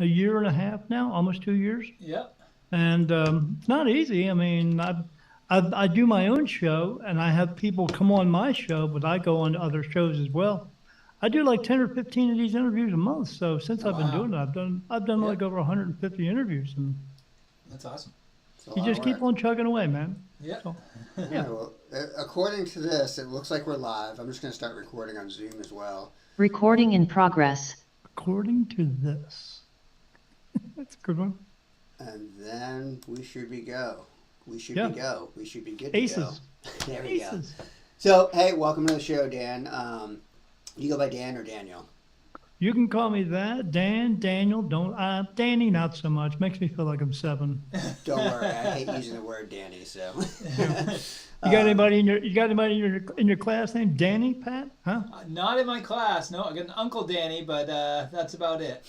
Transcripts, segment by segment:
a year and a half now, almost 2 years. Yeah. And it's not easy. I mean, I do my own show, and I have people come on my show, but I go on to other shows as well. I do like 10 or 15 of these interviews a month. So since Oh, I've been wow. doing it, I've done Yeah. like over 150 interviews, and That's awesome. It's a you lot of just keep work. on chugging away, man. Yeah. So, All yeah. right, well, according to this, it looks like we're live. I'm just going to start recording on Zoom as well. Recording in progress. According to this, that's a good one. And then we should be go. We should Yeah. be go. We should be good to Aces. go. There we go. Aces. So, hey, welcome to the show, Dan. You go by Dan or Daniel? You can call me that, Dan, Daniel. Don't Danny, not so much. Makes me feel like I'm 7. Don't worry, I hate using the word Danny. So, You got anybody in your class named Danny, Pat? Huh? Not in my class. No, I got an Uncle Danny, but that's about it.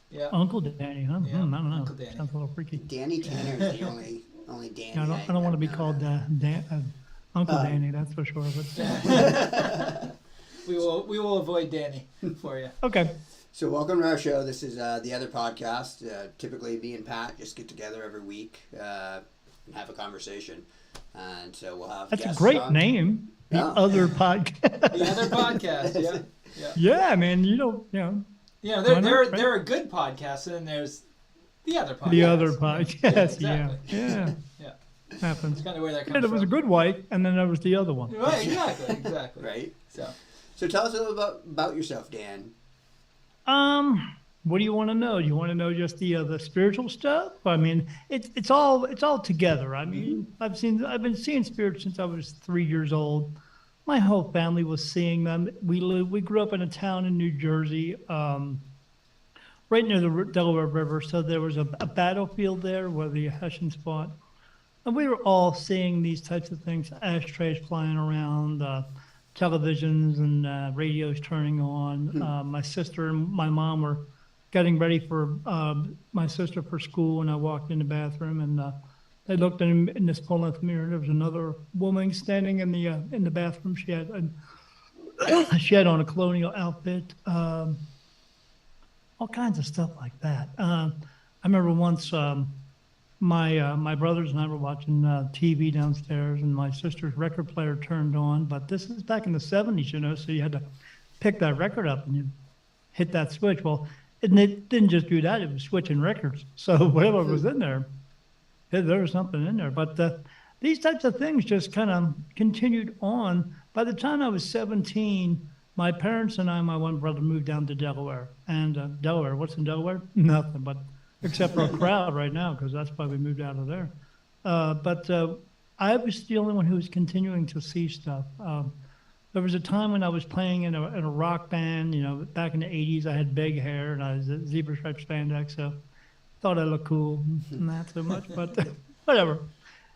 Yeah. Uncle Danny, huh? Yeah, I don't know. Uncle Danny. Sounds a little freaky. Danny Tanner is the only Danny. Yeah, I don't want to be know. called Uncle Danny, that's for sure. But We will avoid Danny for you. okay. So, welcome to our show. This is the other podcast. Typically, me and Pat just get together every week and have a conversation. And so we'll have That's a guests great on. name. The Yeah. other podcast. The other podcast. Yeah. Yeah. Yeah, man. You know, Yeah. Why not, right? There are good podcasts, and then there's the other podcast. the other podcast. Yeah, Yeah, exactly. yeah. Yeah. Happens. That's kind of where that Yeah, comes there was a from. good wife, and then there was the other one. Right. Exactly. Right? So. So, tell us a little about yourself, Dan. What do you want to know? You want to know just the spiritual stuff? I mean, it's all together. I mean, I've been seeing spirits since I was 3 years old. My whole family was seeing them. We grew up in a town in New Jersey, right near the Delaware River. So there was a battlefield there where the Hessians fought, and we were all seeing these types of things: ashtrays flying around, televisions and radios turning on. My sister and my mom were getting ready for my sister for school, and I walked in the bathroom, and they looked in this full-length mirror. There was another woman standing in the bathroom. She had on a colonial outfit, all kinds of stuff like that. I remember once my brothers and I were watching TV downstairs, and my sister's record player turned on. But this is back in the 70s, so you had to pick that record up and you hit that switch. Well, and it didn't just do that; it was switching records. So whatever was in there was something in there. But these types of things just kind of continued on. By the time I was 17, my parents and my one brother moved down to Delaware. And Delaware, what's in Delaware? Nothing, but except for a crowd right now, because that's why we moved out of there. But I was the only one who was continuing to see stuff. There was a time when I was playing in a rock band, back in the 80s. I had big hair and I was a zebra striped spandex, so thought I looked cool. Not so much, but whatever.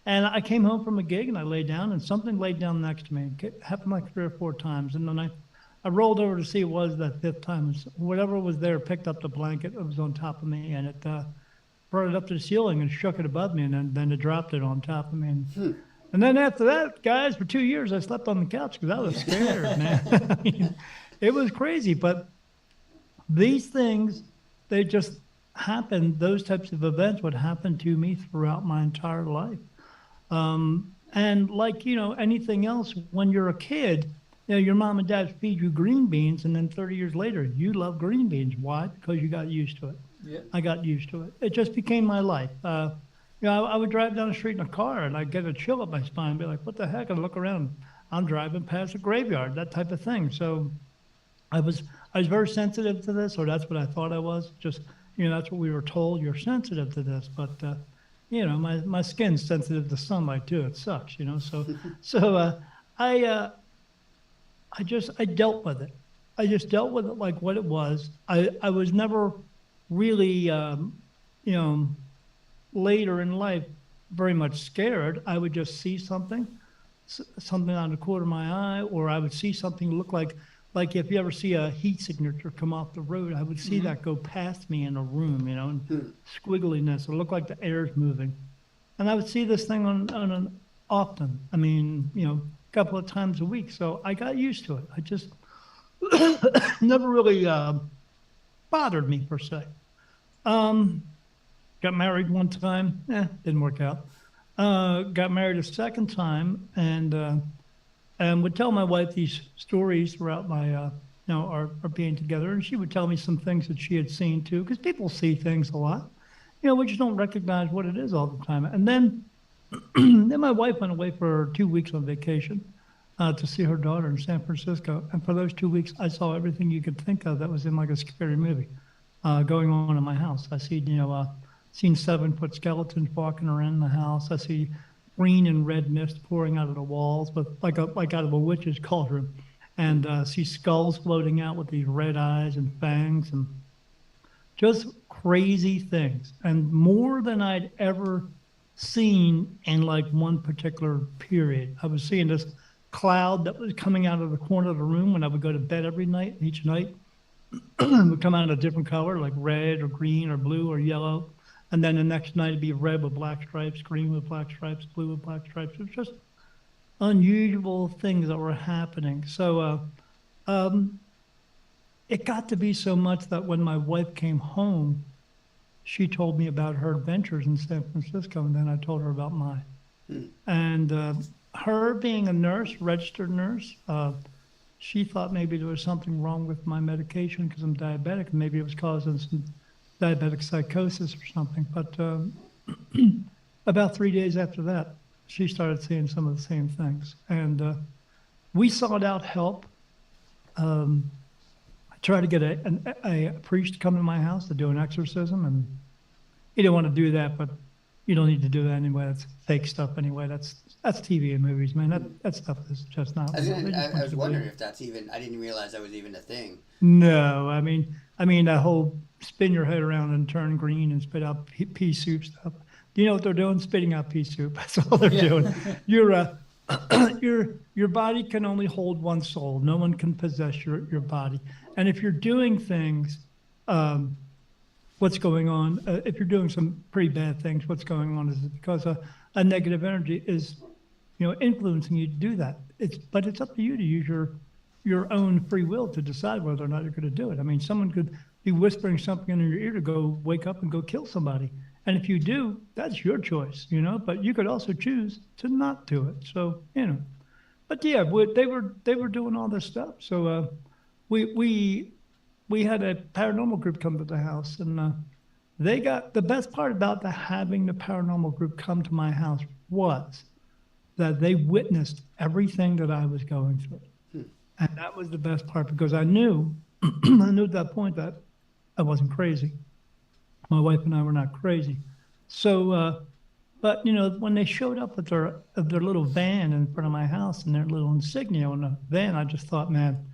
And I came home from a gig and I laid down, and something laid down next to me. It happened like 3 or 4 times. And then I rolled over to see what was that 5th time. And whatever was there picked up the blanket that was on top of me, and it brought it up to the ceiling and shook it above me, and then it dropped it on top of me. And then after that, guys, for 2 years, I slept on the couch because I was scared, man. I mean, it was crazy. But these things, they just happened. Those types of events would happen to me throughout my entire life. And like, anything else, when you're a kid, your mom and dad feed you green beans, and then 30 years later, you love green beans. Why? Because you got used to it. Yeah. I got used to it. It just became my life. I would drive down the street in a car, and I'd get a chill up my spine and be like, what the heck? I'd look around. I'm driving past a graveyard, that type of thing. So I was very sensitive to this, or that's what I thought I was. Just, that's what we were told. You're sensitive to this. But, my skin's sensitive to sunlight, too. It sucks, So I dealt with it. I just dealt with it like what it was. I was never really, later in life, very much scared. I would just see something on the corner of my eye, or I would see something look like if you ever see a heat signature come off the road, I would see that go past me in a room, and squiggliness. It looked like the air's moving. And I would see this thing often. I mean, a couple of times a week. So I got used to it. I just never really bothered me per se. Um, got married one time. Didn't work out. Got married a second time, and would tell my wife these stories throughout my, our being together. And she would tell me some things that she had seen too, because people see things a lot. We just don't recognize what it is all the time. And then, then my wife went away for 2 weeks on vacation to see her daughter in San Francisco. And for those 2 weeks, I saw everything you could think of that was in like a scary movie going on in my house. I see, seen 7-foot skeletons walking around the house. I see green and red mist pouring out of the walls, but like out of a witch's cauldron, and see skulls floating out with these red eyes and fangs, and just crazy things, and more than I'd ever seen in like one particular period. I was seeing this cloud that was coming out of the corner of the room when I would go to bed every night. Each night it would come out in a different color, like red or green or blue or yellow. And then the next night it'd be red with black stripes, green with black stripes, blue with black stripes. It was just unusual things that were happening. So it got to be so much that when my wife came home, she told me about her adventures in San Francisco, and then I told her about mine. And her being a nurse, registered nurse, she thought maybe there was something wrong with my medication because I'm diabetic, and maybe it was causing some diabetic psychosis or something. But about 3 days after that, she started seeing some of the same things. And we sought out help. I tried to get a priest to come to my house to do an exorcism, and he didn't want to do that, but you don't need to do that anyway. That's fake stuff anyway. That's TV and movies, man. That stuff is just not. I was wondering if that's even. I didn't realize that was even a thing. No, I mean that whole spin your head around and turn green and spit out pea soup stuff. Do you know what they're doing? Spitting out pea soup. That's all they're doing. Your body can only hold one soul. No one can possess your body. And if you're doing things, what's going on? If you're doing some pretty bad things, what's going on is because a negative energy is, influencing you to do that. But it's up to you to use your own free will to decide whether or not you're going to do it. I mean, someone could be whispering something in your ear to go wake up and go kill somebody. And if you do, that's your choice, but you could also choose to not do it. So, but yeah, they were doing all this stuff. So we had a paranormal group come to the house, and they got the best part about having the paranormal group come to my house was that they witnessed everything that I was going through. And that was the best part, because I knew at that point that I wasn't crazy. My wife and I were not crazy. So, but when they showed up with their little van in front of my house and their little insignia on the van, I just thought, man,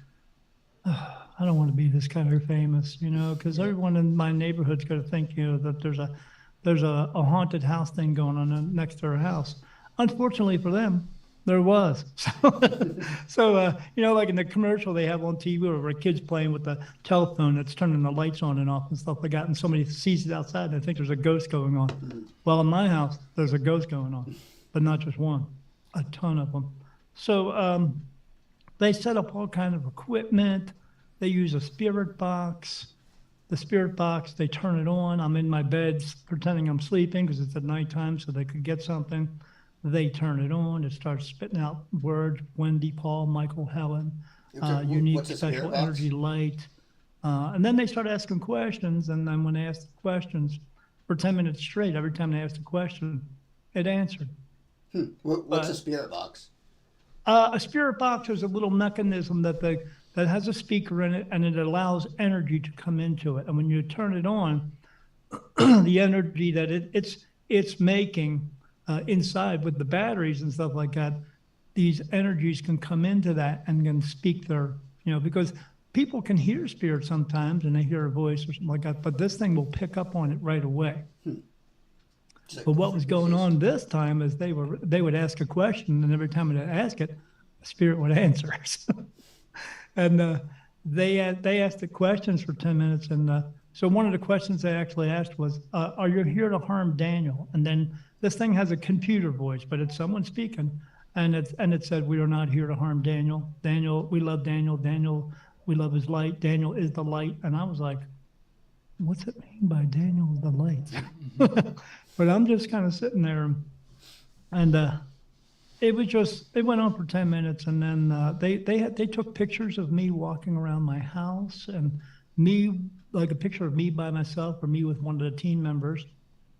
I don't want to be this kind of famous, because everyone in my neighborhood's going to think, that there's a haunted house thing going on next to our house. Unfortunately for them, there was. So, like in the commercial they have on TV where a kid's playing with the telephone that's turning the lights on and off and stuff like that, and somebody sees it outside and they think there's a ghost going on. Well, in my house, there's a ghost going on, but not just one, a ton of them. So they set up all kind of equipment. They use a spirit box. The spirit box, they turn it on. I'm in my bed pretending I'm sleeping because it's at nighttime so they could get something. They turn it on. It starts spitting out words: Wendy, Paul, Michael, Helen, unique, special energy, light. And then they start asking questions. And then when they ask the questions for 10 minutes straight, every time they asked a question, it answered. What's a spirit box? A spirit box is a little mechanism that has a speaker in it, and it allows energy to come into it. And when you turn it on, the energy that it's making inside with the batteries and stuff like that, these energies can come into that and can speak their, because people can hear spirits sometimes and they hear a voice or something like that, but this thing will pick up on it right away. But what was going on this time is they would ask a question, and every time they ask it, the spirit would answer. And they asked the questions for 10 minutes. And so one of the questions they actually asked was, are you here to harm Daniel? And then this thing has a computer voice, but it's someone speaking. And it said, we are not here to harm Daniel. Daniel, we love Daniel. Daniel, we love his light. Daniel is the light. And I was like, what's it mean by Daniel the light? But I'm just kind of sitting there, and it was just, they went on for 10 minutes, and then they took pictures of me walking around my house, and me, like a picture of me by myself or me with one of the team members.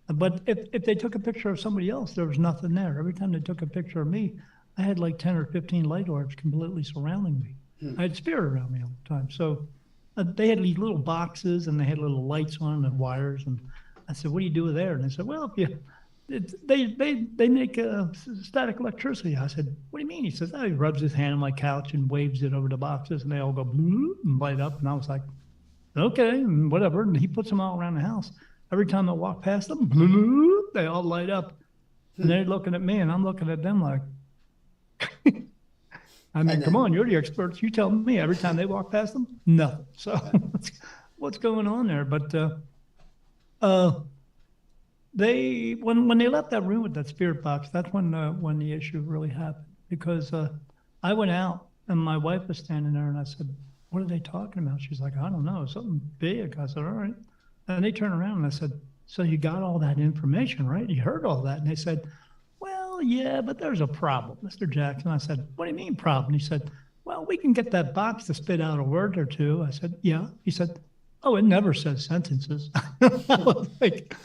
But if they took a picture of somebody else, there was nothing there. Every time they took a picture of me, I had like 10 or 15 light orbs completely surrounding me. I had spirit around me all the time. So they had these little boxes, and they had little lights on and wires. And I said, "What do you do there?" And they said, "Well, if you, they make static electricity." I said, "What do you mean?" He says, "Oh, he rubs his hand on my couch and waves it over the boxes, and they all go blue and light up." And I was like, "Okay," and whatever. And he puts them all around the house. Every time I walk past them, blue, they all light up. And they're looking at me, and I'm looking at them like, I mean, come on, you're the experts. You tell me. Every time they walk past them, nothing. So what's going on there? But they when they left that room with that spirit box, that's when the issue really happened. Because I went out, and my wife was standing there, and I said, "What are they talking about?" She's like, "I don't know, something big." I said, "All right." And they turned around, and I said, "So you got all that information, right? You heard all that?" And they said, "Well, yeah, but there's a problem, Mr. Jackson." I said, "What do you mean problem?" He said, "Well, we can get that box to spit out a word or two." I said, "Yeah." He said, "Oh, it never says sentences." I was like,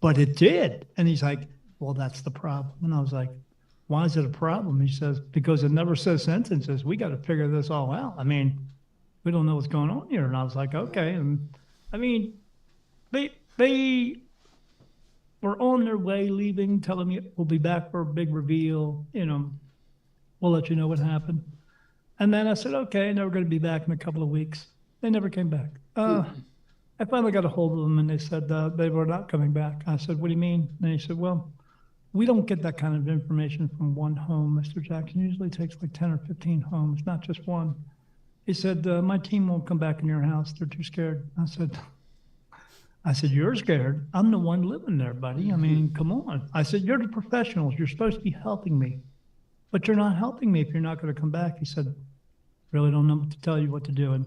"But it did." And he's like, "Well, that's the problem." And I was like, "Why is it a problem?" He says, "Because it never says sentences. We got to figure this all out. I mean, we don't know what's going on here." And I was like, "Okay." And I mean, they were on their way leaving, telling me we'll be back for a big reveal. We'll let you know what happened. And then I said, "Okay," and they were going to be back in a couple of weeks. They never came back. I finally got a hold of them, and they said they were not coming back. I said, "What do you mean?" And he said, "Well, we don't get that kind of information from one home, Mr. Jackson. It usually takes like 10 or 15 homes, not just one." He said, "My team won't come back in your house. They're too scared." I said, "You're scared. I'm the one living there, buddy. I mean, come on." I said, "You're the professionals. You're supposed to be helping me, but you're not helping me if you're not going to come back." He said, "Really don't know what to tell you what to do."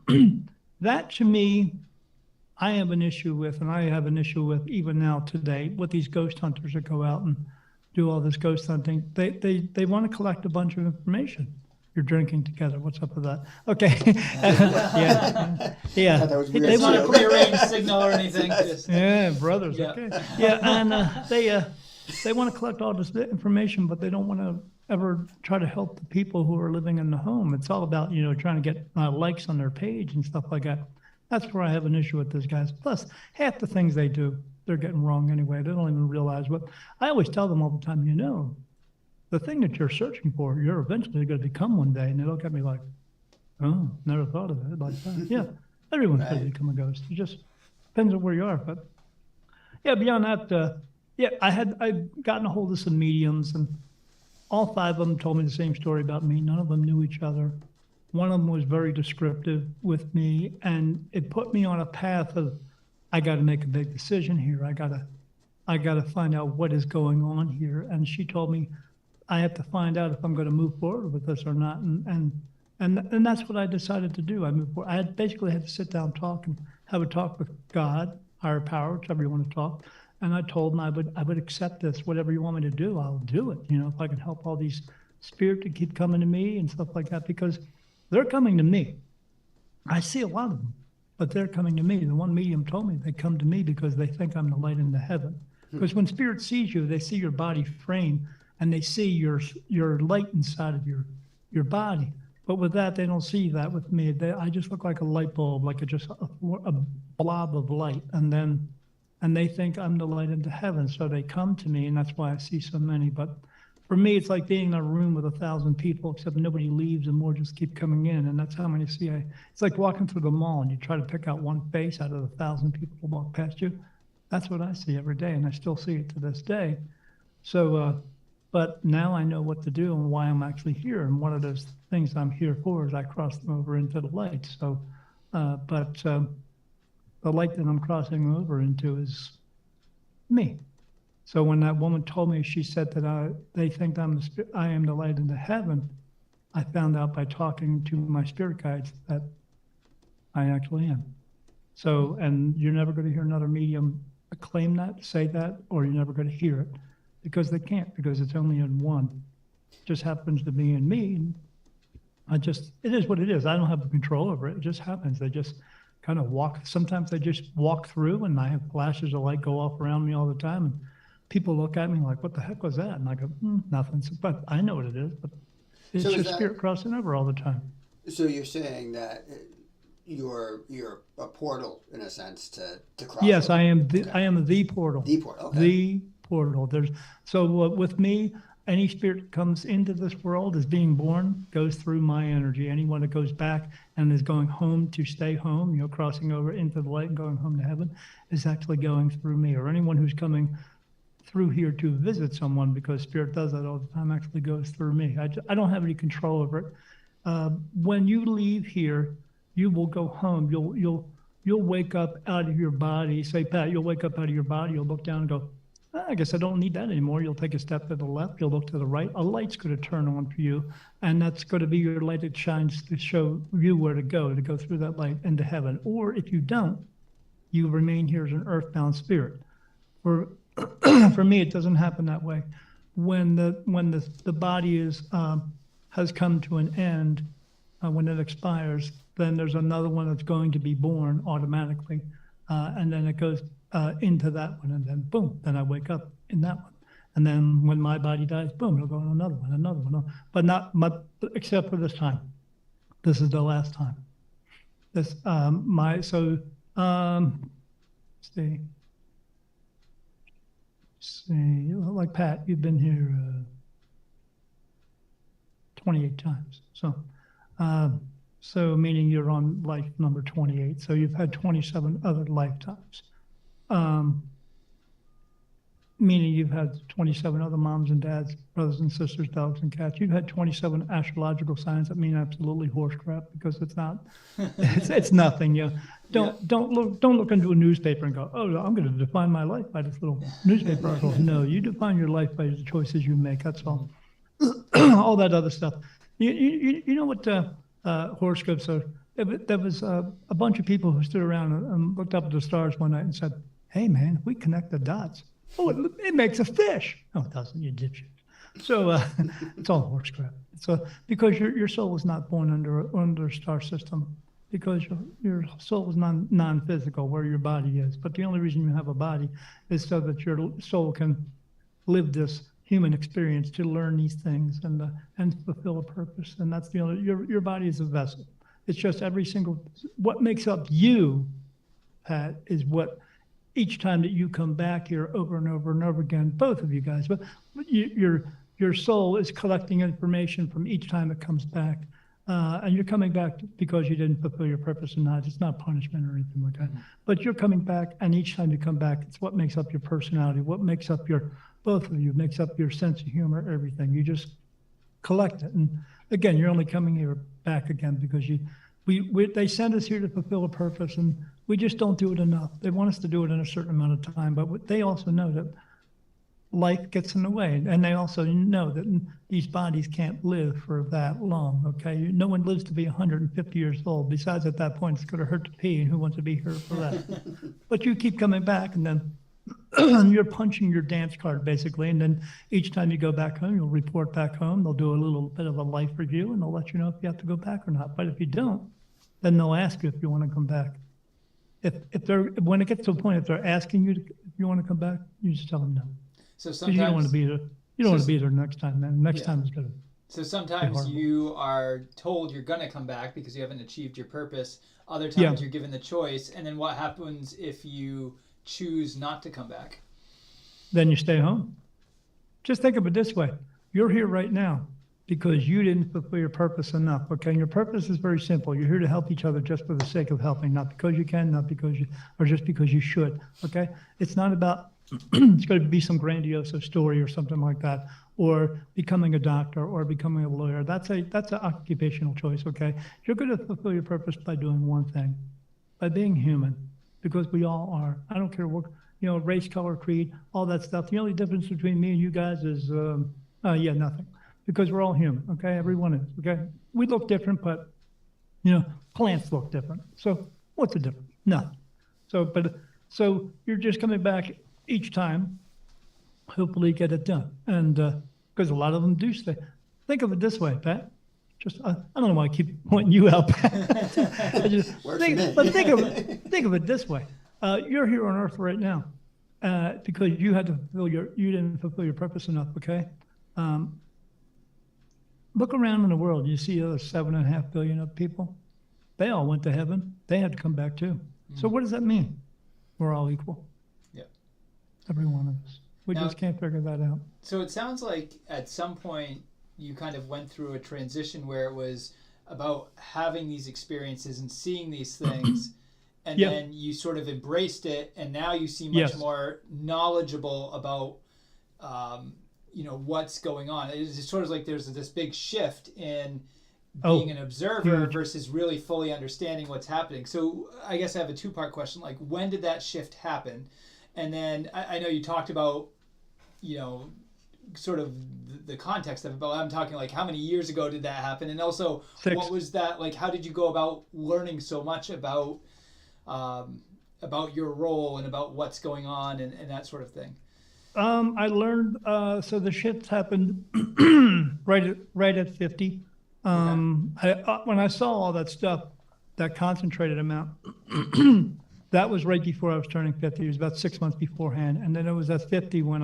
And that, to me, I have an issue with, and I have an issue with even now today, with these ghost hunters that go out and do all this ghost hunting. They want to collect a bunch of information. You're drinking together. What's up with that? Okay. Yeah. That was They weird. It's not a want prearranged signal or anything. Just, Yeah, brothers. Yeah. Okay. Yeah, and they want to collect all this information, but they don't want to ever try to help the people who are living in the home. It's all about trying to get likes on their page and stuff like that. That's where I have an issue with those guys. Plus, half the things they do, they're getting wrong anyway. They don't even realize what. I always tell them all the time. The thing that you're searching for, you're eventually going to become one day. And they look at me like, "Oh, never thought of it like that." Yeah, everyone's going to become a ghost. It just depends on where you are. But yeah, beyond that, I'd gotten a hold of some mediums, and all 5 of them told me the same story about me. None of them knew each other. One of them was very descriptive with me, and it put me on a path of, I got to make a big decision here. I got to find out what is going on here. And she told me, I have to find out if I'm going to move forward with this or not. And that's what I decided to do. I moved forward. I basically had to sit down, talk, and have a talk with God, higher power, whichever you want to talk. And I told him I would accept this. Whatever you want me to do, I'll do it. If I can help all these spirits to keep coming to me and stuff like that, because they're coming to me. I see a lot of them, but they're coming to me. The one medium told me they come to me because they think I'm the light into heaven. Because when spirit sees you, they see your body frame, and they see your light inside of your body. But with that, they don't see that with me. I just look like a light bulb, like just a blob of light. And they think I'm the light into heaven. So they come to me, and that's why I see so many. But for me, it's like being in a room with 1,000 people, except nobody leaves and more just keep coming in. And that's how many see. It's like walking through the mall, and you try to pick out one face out of 1,000 people who walk past you. That's what I see every day, and I still see it to this day. So, but now I know what to do and why I'm actually here. And one of those things I'm here for is I cross them over into the light. So, the light that I'm crossing over into is me. So when that woman told me, she said that they think I am the light into heaven, I found out by talking to my spirit guides that I actually am. So, and you're never going to hear another medium claim that, say that, or you're never going to hear it because they can't, because it's only in one. It just happens to be in me. And it is what it is. I don't have control over it. It just happens. They just kind of walk. Sometimes they just walk through and I have flashes of light go off around me all the time. And people look at me like, what the heck was that? And I go, nothing. But I know what it is, but it's So just spirit crossing over all the time. So you're saying that you're a portal in a sense to cross. Yes, over. I am. Okay. I am the portal. The portal. Okay. The portal. With me, any spirit that comes into this world is being born, goes through my energy. Anyone that goes back and is going home to stay home, crossing over into the light and going home to heaven, is actually going through me. Or anyone who's coming through here to visit someone, because spirit does that all the time, actually goes through me. I don't have any control over it. When you leave here, you will go home. You'll wake up out of your body. Say, Pat, you'll wake up out of your body. You'll look down and go, I guess I don't need that anymore. You'll take a step to the left. You'll look to the right. A light's going to turn on for you, and that's going to be your light that shines to show you where to go through that light into heaven. Or if you don't, you remain here as an earthbound spirit. For me, it doesn't happen that way. When the body has come to an end, when it expires, then there's another one that's going to be born automatically, and then it goes into that one, and then boom, then I wake up in that one, and then when my body dies, boom, it'll go on another one, but except for this time. This is the last time. This see, like Pat, you've been here 28 times, so meaning you're on life number 28. So you've had 27 other lifetimes. Meaning you've had 27 other moms and dads, brothers and sisters, dogs and cats. You've had 27 astrological signs that mean absolutely horse crap, because it's not, it's nothing. Don't look into a newspaper and go, oh, I'm going to define my life by this little newspaper article. No, you define your life by the choices you make. That's all. All that other stuff. You know what horoscopes are? There was a bunch of people who stood around and looked up at the stars one night and said, hey, man, if we connect the dots, it makes a fish. No, it doesn't, you dipshit. So it's all horse crap. So because your soul was not born under a star system, because your soul is non-physical, where your body is. But the only reason you have a body is so that your soul can live this human experience, to learn these things and fulfill a purpose. And that's the only, your body is a vessel. It's just what makes up you, Pat, is what each time that you come back here over and over and over again, both of you guys, but your soul is collecting information from each time it comes back. And you're coming back because you didn't fulfill your purpose or not. It's not punishment or anything like that. But you're coming back, and each time you come back, it's what makes up your personality, what makes up both of you, makes up your sense of humor, everything. You just collect it. And again, you're only coming here back again because they send us here to fulfill a purpose, and we just don't do it enough. They want us to do it in a certain amount of time, but they also know that life gets in the way, and they also know that these bodies can't live for that long, okay? No one lives to be 150 years old. Besides, at that point, it's going to hurt to pee, and who wants to be here for that? But you keep coming back, and then you're punching your dance card, basically, and then each time you go back home, you'll report back home. They'll do a little bit of a life review, and they'll let you know if you have to go back or not. But if you don't, then they'll ask you if you want to come back. When it gets to a point, if they're asking you if you want to come back, you just tell them no. So sometimes you don't want to be there. You don't want to be there next time, man. Next time is good. So sometimes you are told you're going to come back because you haven't achieved your purpose. Other times you're given the choice. And then what happens if you choose not to come back? Then you stay home. Just think of it this way. You're here right now because you didn't fulfill your purpose enough, okay? And your purpose is very simple. You're here to help each other just for the sake of helping, not because you can, not because or just because you should, okay? It's not about it's going to be some grandiose story or something like that, or becoming a doctor or becoming a lawyer. That's an occupational choice, okay? You're going to fulfill your purpose by doing one thing, by being human, because we all are. I don't care what, race, color, creed, all that stuff. The only difference between me and you guys is, nothing, because we're all human, okay? Everyone is, okay? We look different, but, plants look different. So what's the difference? Nothing. So you're just coming back each time, hopefully get it done. And because a lot of them do stay. Think of it this way, Pat. Just I don't know why I keep pointing you out, Pat. But think of it this way. You're here on Earth right now because you didn't fulfill your purpose enough. Okay. Look around in the world. You see other 7.5 billion of people. They all went to heaven. They had to come back too. So what does that mean? We're all equal. Yeah. Every one of us. We just can't figure that out. So it sounds like at some point you kind of went through a transition where it was about having these experiences and seeing these things, and then you sort of embraced it, and now you seem much more knowledgeable about what's going on. It's sort of like there's this big shift in being an observer versus really fully understanding what's happening. So I guess I have a two-part question. Like, when did that shift happen? And then I know you talked about, sort of the context of it, but I'm talking like how many years ago did that happen? And also, 6. What was that like? How did you go about learning so much about your role and about what's going on and that sort of thing? I learned, so the shift happened right at 50. When I saw all that stuff, that concentrated amount, that was right before I was turning 50. It was about 6 months beforehand. And then it was at 50 when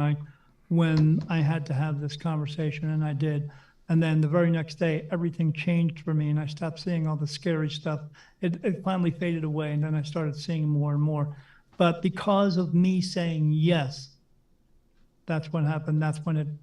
I had to have this conversation, and I did. And then the very next day, everything changed for me, and I stopped seeing all the scary stuff. It finally faded away, and then I started seeing more and more. But because of me saying yes, that's what happened. That's when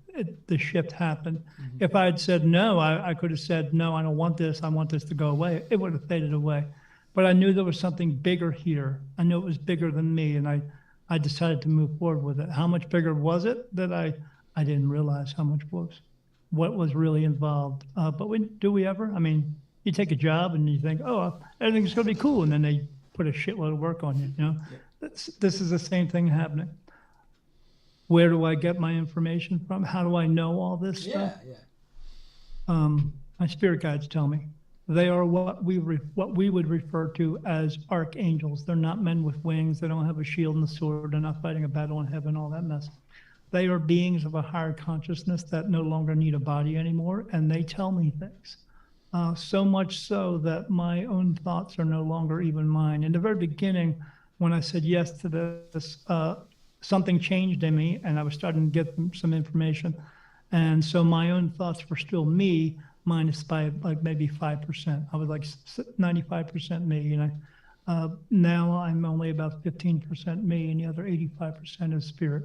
the shift happened. Mm-hmm. If I had said no, I could have said, no, I don't want this. I want this to go away. It would have faded away. But I knew there was something bigger here. I knew it was bigger than me, and I decided to move forward with it. How much bigger was it that I didn't realize how much what was really involved. But do we ever? I mean, you take a job and you think, oh, everything's going to be cool. And then they put a shitload of work on you, This is the same thing happening. Where do I get my information from? How do I know all this stuff? My spirit guides tell me. They are what we would refer to as archangels. They're not men with wings. They don't have a shield and a sword. They're not fighting a battle in heaven, all that mess. They are beings of a higher consciousness that no longer need a body anymore, and they tell me things. So much so that my own thoughts are no longer even mine. In the very beginning, when I said yes to this, something changed in me, and I was starting to get some information. And so my own thoughts were still me, minus by like maybe 5%. I was like 95% me, now I'm only about 15% me, and the other 85% is spirit.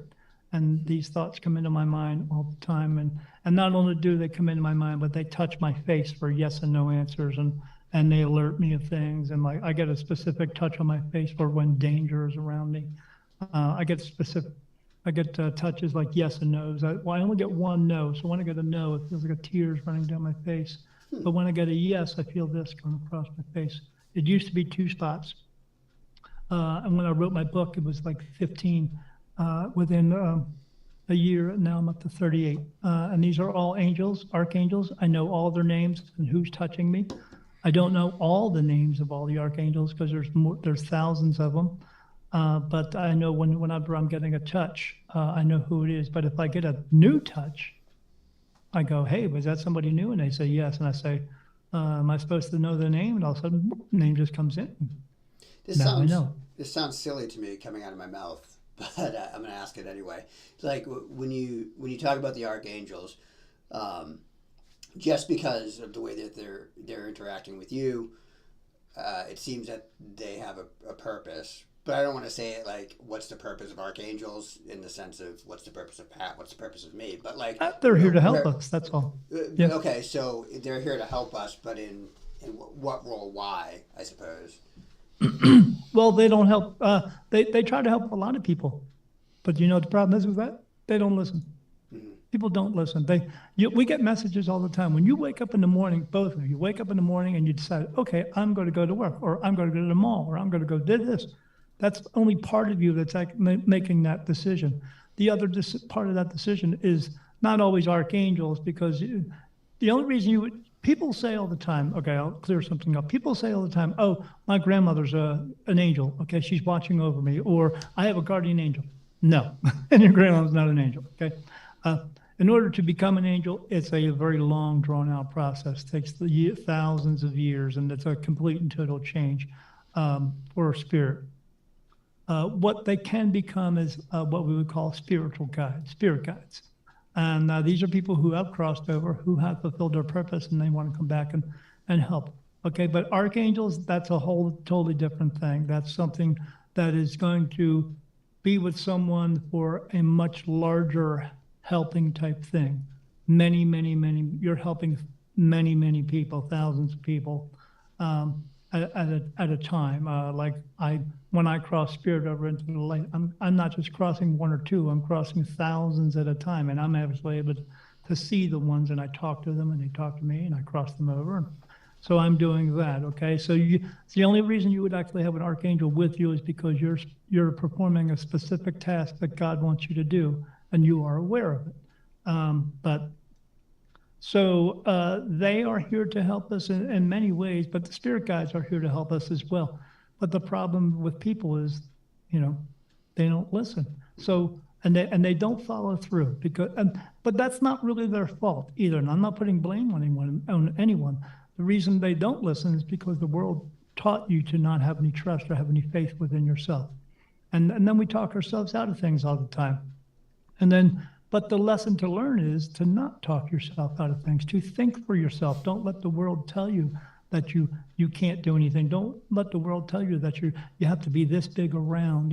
And these thoughts come into my mind all the time, and not only do they come into my mind, but they touch my face for yes and no answers, and they alert me of things, and like I get a specific touch on my face for when danger is around me. I get touches like yes and no's. I only get one no. So when I get a no, it feels like a tears running down my face. But when I get a yes, I feel this going across my face. It used to be 2 spots. And when I wrote my book, it was like 15 within a year. Now I'm up to 38. And these are all angels, archangels. I know all their names and who's touching me. I don't know all the names of all the archangels because there's thousands of them. But I know whenever I'm getting a touch, I know who it is. But if I get a new touch, I go, hey, was that somebody new? And they say yes. And I say, am I supposed to know the name? And all of a sudden, boop, name just comes in. This sounds silly to me coming out of my mouth, but I'm going to ask it anyway. It's like when you talk about the archangels, just because of the way that they're interacting with you, it seems that they have a purpose. But I don't want to say it like, what's the purpose of archangels in the sense of what's the purpose of Pat, what's the purpose of me? But like they're here to help us. That's all. Yeah. Okay, so they're here to help us, but in what role? Why? I suppose. Well, they don't help. They try to help a lot of people, but you know what the problem is with that? They don't listen. Mm-hmm. People don't listen. We get messages all the time. When you wake up in the morning, both of you wake up in the morning and you decide, okay, I'm going to go to work, or I'm going to go to the mall, or I'm going to go do this. That's only part of you that's making that decision. The other part of that decision is not always archangels, because the only reason people say all the time, okay, I'll clear something up. People say all the time, oh, my grandmother's an angel. Okay, she's watching over me, or I have a guardian angel. No, and your grandmother's not an angel. Okay. In order to become an angel, it's a very long, drawn-out process. It takes thousands of years, and it's a complete and total change for a spirit. What they can become is what we would call spiritual guides, spirit guides. And these are people who have crossed over, who have fulfilled their purpose, and they want to come back and help. Okay, but archangels, that's a whole totally different thing. That's something that is going to be with someone for a much larger helping type thing. Many, you're helping many people, thousands of people at a time. When I cross spirit over into the light, I'm not just crossing one or two, I'm crossing thousands at a time, and I'm actually able to see the ones, and I talk to them, and they talk to me, and I cross them over. And so I'm doing that. Okay, so the only reason you would actually have an archangel with you is because you're performing a specific task that God wants you to do, and you are aware of it. They are here to help us in many ways, but the spirit guides are here to help us as well. But the problem with people is, they don't listen. So and they don't follow through but that's not really their fault either. And I'm not putting blame on anyone. The reason they don't listen is because the world taught you to not have any trust or have any faith within yourself. And then we talk ourselves out of things all the time. But the lesson to learn is to not talk yourself out of things, to think for yourself. Don't let the world tell you that you can't do anything. Don't let the world tell you that you have to be this big around,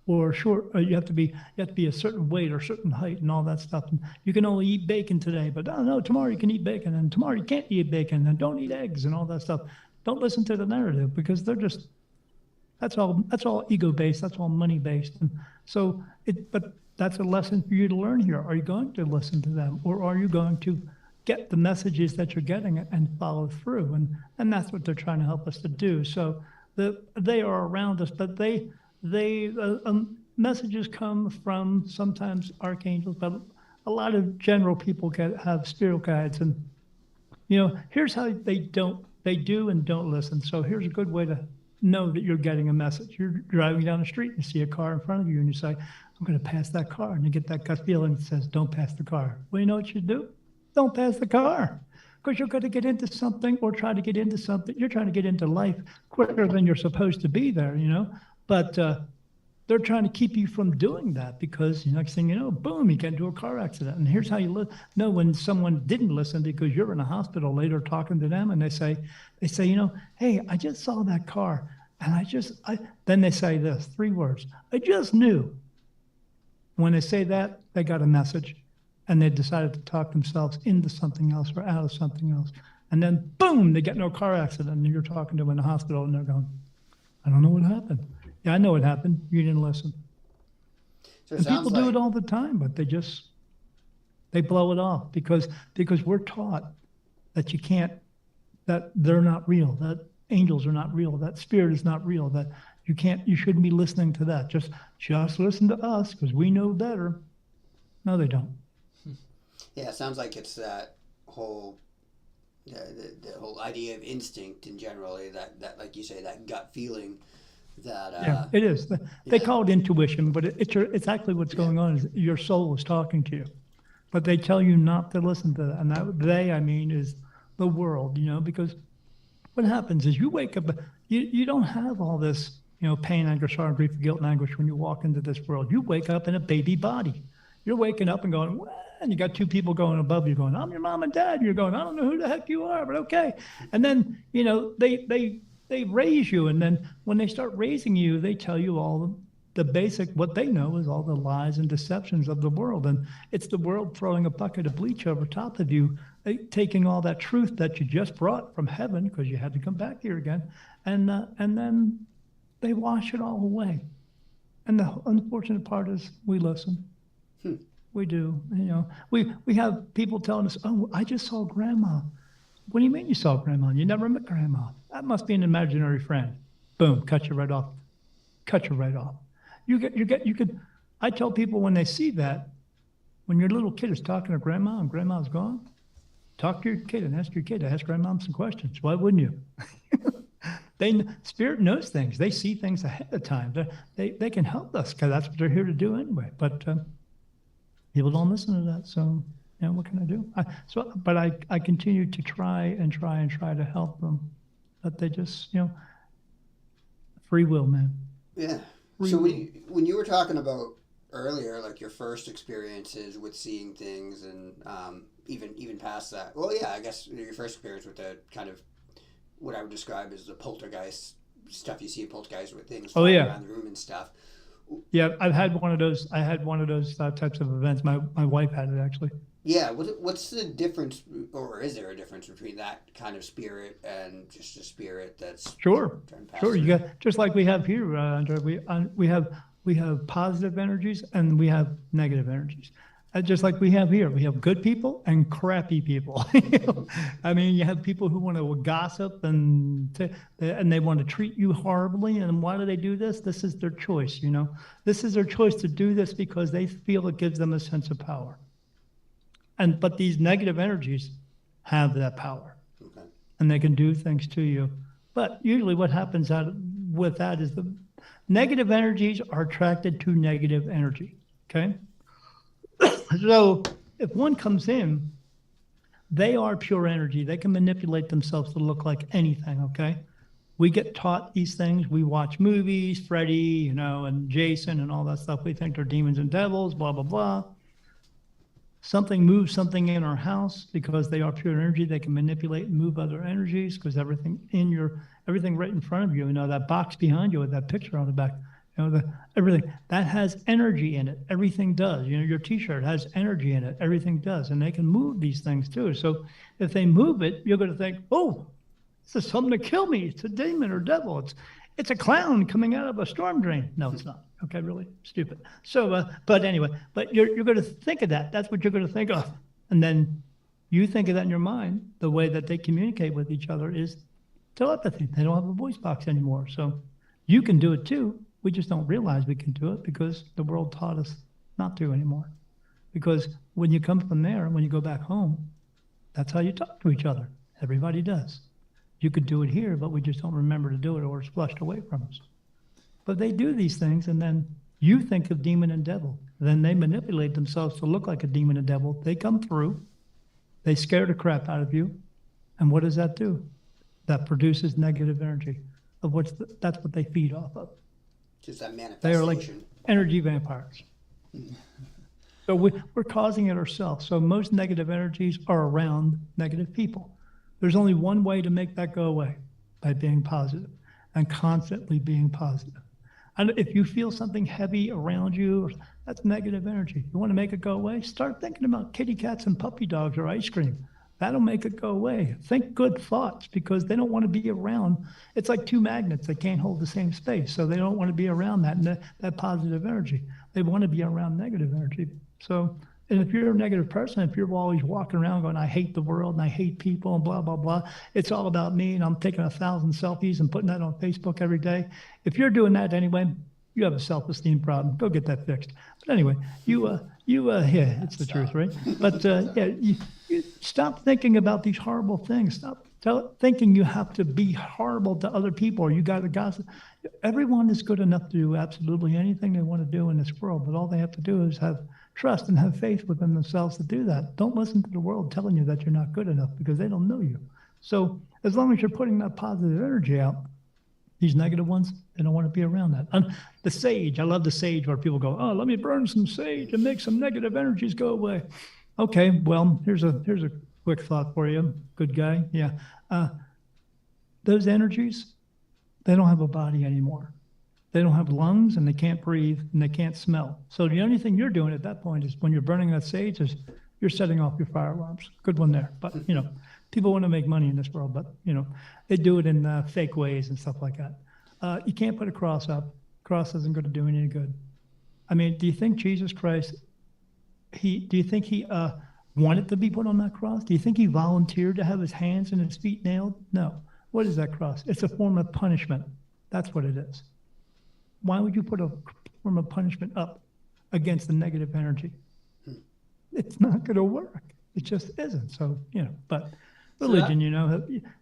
or short. Or you have to be a certain weight or certain height and all that stuff. And you can only eat bacon today, but no, tomorrow you can eat bacon, and tomorrow you can't eat bacon, and don't eat eggs and all that stuff. Don't listen to the narrative, because that's all ego based. That's all money based. And so but that's a lesson for you to learn here. Are you going to listen to them, or are you going to get the messages that you're getting and follow through? And that's what they're trying to help us to do. So they are around us, but messages come from sometimes archangels, but a lot of general people have spirit guides. And here's how they do and don't listen. So here's a good way to know that you're getting a message. You're driving down the street, you see a car in front of you, and you say, I'm going to pass that car. And you get that gut feeling that says, don't pass the car. Well, you know what you do? Don't pass the car. Because you're going to get into something or try to get into something. You're trying to get into life quicker than you're supposed to be there, But they're trying to keep you from doing that, because next thing you know, boom, you get into a car accident. And here's how you know when someone didn't listen, because you're in a hospital later talking to them, and they say, hey, I just saw that car. And then they say this, 3 words, I just knew. When they say that, they got a message, and they decided to talk themselves into something else or out of something else. And then, boom, they get in a car accident, and you're talking to them in the hospital, and they're going, I don't know what happened. Yeah, I know what happened. You didn't listen. So and people do it all the time, but they blow it off because we're taught that that they're not real, that angels are not real, that spirit is not real, that you shouldn't be listening to that. Just listen to us because we know better. No, they don't. Yeah, it sounds like it's that whole the whole idea of instinct in general, that like you say, that gut feeling that yeah, it is. They call it intuition, but it's actually what's going on is your soul is talking to you. But they tell you not to listen to that. And that they, I mean, is the world, because what happens is you wake up, you don't have all this, pain, anger, sorrow, grief, guilt, and anguish when you walk into this world. You wake up in a baby body. You're waking up and going, well, and you got 2 people going above you going, I'm your mom and dad. You're going, I don't know who the heck you are, but okay. And then, they raise you. And then when they start raising you, they tell you all the basic, what they know is all the lies and deceptions of the world. And it's the world throwing a bucket of bleach over top of you, taking all that truth that you just brought from heaven, because you had to come back here again. And then they wash it all away. And the unfortunate part is we listen. We do. We have people telling us, oh, I just saw grandma. What do you mean you saw grandma? You never met grandma. That must be an imaginary friend. Boom, cut you right off. Cut you right off. You could, I tell people when they see that, when your little kid is talking to grandma and grandma's gone, talk to your kid and ask your kid to ask grandmom some questions. Why wouldn't you? Spirit knows things. They see things ahead of time. They can help us because that's what they're here to do anyway. But people don't listen to that. So, what can I do? But I continue to try to help them. But they just, free will, man. Yeah. Free So will. when you were talking about earlier, like your first experiences with seeing things, and even past that, well, yeah, I guess your first experience with the kind of what I would describe as the poltergeist stuff you see in poltergeist with things flying around the room and stuff. Yeah, I've had one of those. I had one of those types of events. My wife had it actually. Yeah, what's the difference, or is there a difference between that kind of spirit and just a spirit that's Sure. trying to pass Sure, through? you got just like we have here, Andre. We have positive energies and we have negative energies. Just like we have here, we have good people and crappy people. I mean, you have people who want to gossip and they want to treat you horribly. And why do they do this? This is their choice. This is their choice to do this because they feel it gives them a sense of power. But these negative energies have that power, Okay. and they can do things to you. But usually, what happens with that is the negative energies are attracted to negative energy. Okay. So if one comes in, they are pure energy. They can manipulate themselves to look like anything. Okay. We get taught these things. We watch movies, Freddy, and Jason and all that stuff. We think they're demons and devils, blah, blah, blah. Something moves something in our house because they are pure energy. They can manipulate and move other energies because everything right in front of you, that box behind you with that picture on the back, everything that has energy in it. Everything does. Your T-shirt has energy in it. Everything does, and they can move these things too. So if they move it, you're going to think, "Oh, this is something to kill me. It's a demon or devil. It's a clown coming out of a storm drain." No, it's not. Okay, really stupid. So, but anyway, you're going to think of that. That's what you're going to think of, and then you think of that in your mind. The way that they communicate with each other is telepathy. They don't have a voice box anymore, so you can do it too. We just don't realize we can do it because the world taught us not to anymore. Because when you come from there, when you go back home, that's how you talk to each other. Everybody does. You could do it here, but we just don't remember to do it, or it's flushed away from us. But they do these things, and then you think of demon and devil. Then they manipulate themselves to look like a demon and devil. They come through. They scare the crap out of you. And what does that do? That produces negative energy. That's what they feed off of. Just that manifestation. They are like energy vampires. So we're causing it ourselves. So most negative energies are around negative people. There's only one way to make that go away, by being positive and constantly being positive. And if you feel something heavy around you, that's negative energy. You want to make it go away? Start thinking about kitty cats and puppy dogs or ice cream. That'll make it go away. Think good thoughts because they don't want to be around. It's like two magnets. They can't hold the same space. So they don't want to be around that positive energy. They want to be around negative energy. So, and if you're a negative person, if you're always walking around going, I hate the world and I hate people and blah, blah, blah, it's all about me and I'm taking 1,000 selfies and putting that on Facebook every day. If you're doing that anyway, you have a self-esteem problem. Go get that fixed. But anyway, yeah, it's the truth, right? But you stop thinking about these horrible things. Stop thinking you have to be horrible to other people or you got to gossip. Everyone is good enough to do absolutely anything they want to do in this world, but all they have to do is have trust and have faith within themselves to do that. Don't listen to the world telling you that you're not good enough because they don't know you. So as long as you're putting that positive energy out, these negative ones, they don't want to be around that. And the sage, I love the sage where people go, oh, let me burn some sage and make some negative energies go away. Okay, well, here's a quick thought for you. Good guy, yeah. Those energies, they don't have a body anymore. They don't have lungs and they can't breathe and they can't smell. So the only thing you're doing at that point is when you're burning that sage is you're setting off your fire alarms. Good one there. But, people want to make money in this world, but, they do it in fake ways and stuff like that. You can't put a cross up. Cross isn't going to do any good. I mean, do you think Jesus Christ, do you think he wanted to be put on that cross? Do you think he volunteered to have his hands and his feet nailed? No. What is that cross? It's a form of punishment. That's what it is. Why would you put a form of punishment up against the negative energy? It's not going to work. It just isn't. So, but religion,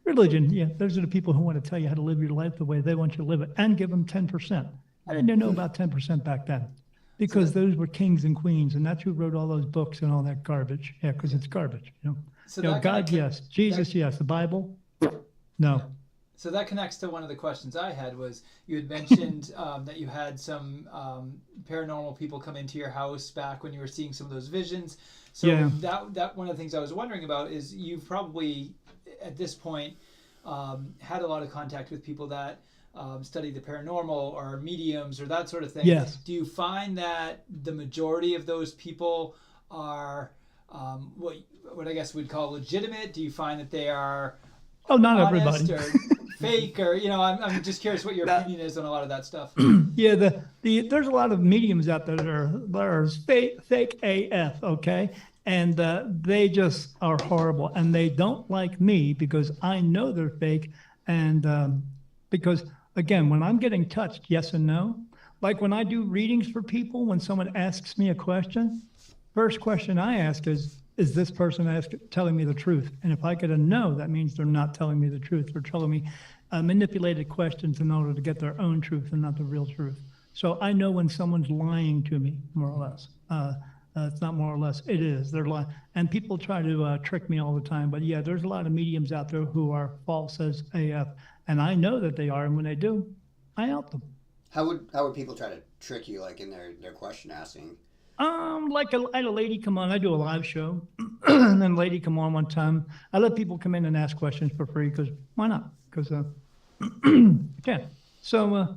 religion, yeah, those are the people who want to tell you how to live your life the way they want you to live it and give them 10%. I didn't know about 10% back then because those were kings and queens, and that's who wrote all those books and all that garbage. Yeah, because it's garbage, So God, yes. Jesus, yes. The Bible, no. So that connects to one of the questions I had was you had mentioned that you had some paranormal people come into your house back when you were seeing some of those visions. So that one of the things I was wondering about is you've probably at this point had a lot of contact with people that study the paranormal or mediums or that sort of thing. Yes. Do you find that the majority of those people are what I guess we'd call legitimate? Do you find that they are not honest everybody. or fake, or I'm just curious what your opinion is on a lot of that stuff. Yeah, there's a lot of mediums out there that are fake AF, okay, and they just are horrible, and they don't like me because I know they're fake, and because again, when I'm getting touched, yes and no, like when I do readings for people, when someone asks me a question, first question I ask is this person telling me the truth? And if I get a no, that means they're not telling me the truth. They're telling me manipulated questions in order to get their own truth and not the real truth. So I know when someone's lying to me, more or less. It's not more or less, it is. They're lying. And people try to trick me all the time. But yeah, there's a lot of mediums out there who are false as AF. And I know that they are. And when they do, I out them. How would people try to trick you, like in their question asking? Like I had a lady come on. I do a live show, and then a lady come on one time. I let people come in and ask questions for free because why not? Because yeah. So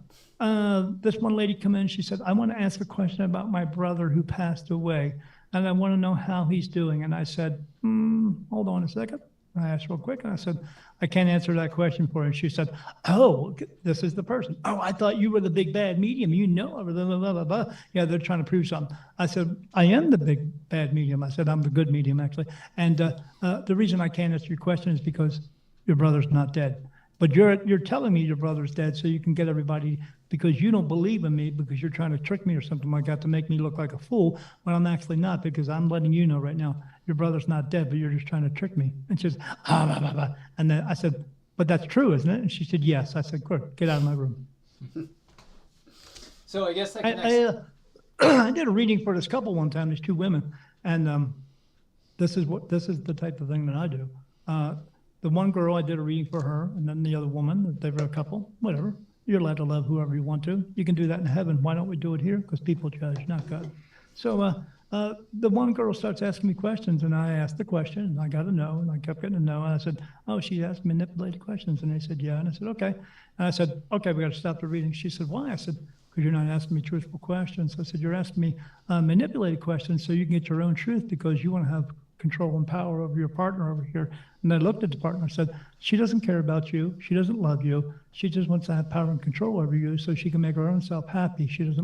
this one lady come in. She said, "I want to ask a question about my brother who passed away, and I want to know how he's doing." And I said, "Hold on a second." I asked real quick, and I said, "I can't answer that question for you." And she said, "Oh, this is the person. Oh, I thought you were the big bad medium. Blah, blah, blah, blah, blah. Yeah, they're trying to prove something." I said, "I am the big bad medium." I said, "I'm the good medium, actually. And the reason I can't answer your question is because your brother's not dead. But you're telling me your brother's dead so you can get everybody, because you don't believe in me, because you're trying to trick me or something like that to make me look like a fool when I'm actually not, because I'm letting you know right now your brother's not dead, but you're just trying to trick me." And she says, blah, blah, blah. And then I said, "But that's true, isn't it?" And she said, "Yes." I said, "Good, get out of my room." So I guess that connects. I did a reading for this couple one time, these two women, and this is the type of thing that I do. The one girl, I did a reading for her, and then the other woman, they were a couple, whatever. You're allowed to love whoever you want to. You can do that in heaven. Why don't we do it here? Because people judge, not God. So the one girl starts asking me questions, and I asked the question, and I got a no, and I kept getting a no. And I said, "Oh, she asked manipulated questions." And they said, "Yeah." And I said, "Okay." And I said, "Okay, we got to stop the reading." She said, "Why?" I said, "Because you're not asking me truthful questions." I said, "You're asking me manipulated questions so you can get your own truth, because you want to have control and power over your partner over here." And I looked at the partner and said, "She doesn't care about you. She doesn't love you. She just wants to have power and control over you so she can make her own self happy. She has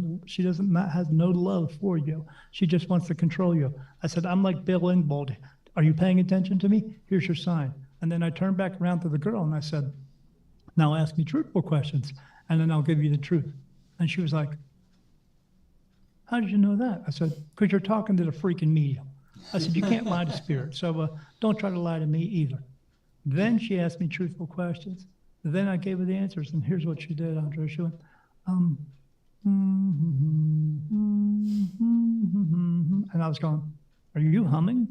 no love for you. She just wants to control you." I said, "I'm like Bill Engvall. Are you paying attention to me? Here's your sign." And then I turned back around to the girl and I said, "Now ask me truthful questions, and then I'll give you the truth." And she was like, "How did you know that?" I said, "Because you're talking to the freaking medium." I said, "You can't lie to spirit, so don't try to lie to me either." Then she asked me truthful questions. Then I gave her the answers, and here's what she did, Andre. She went, and I was going, "Are you humming?"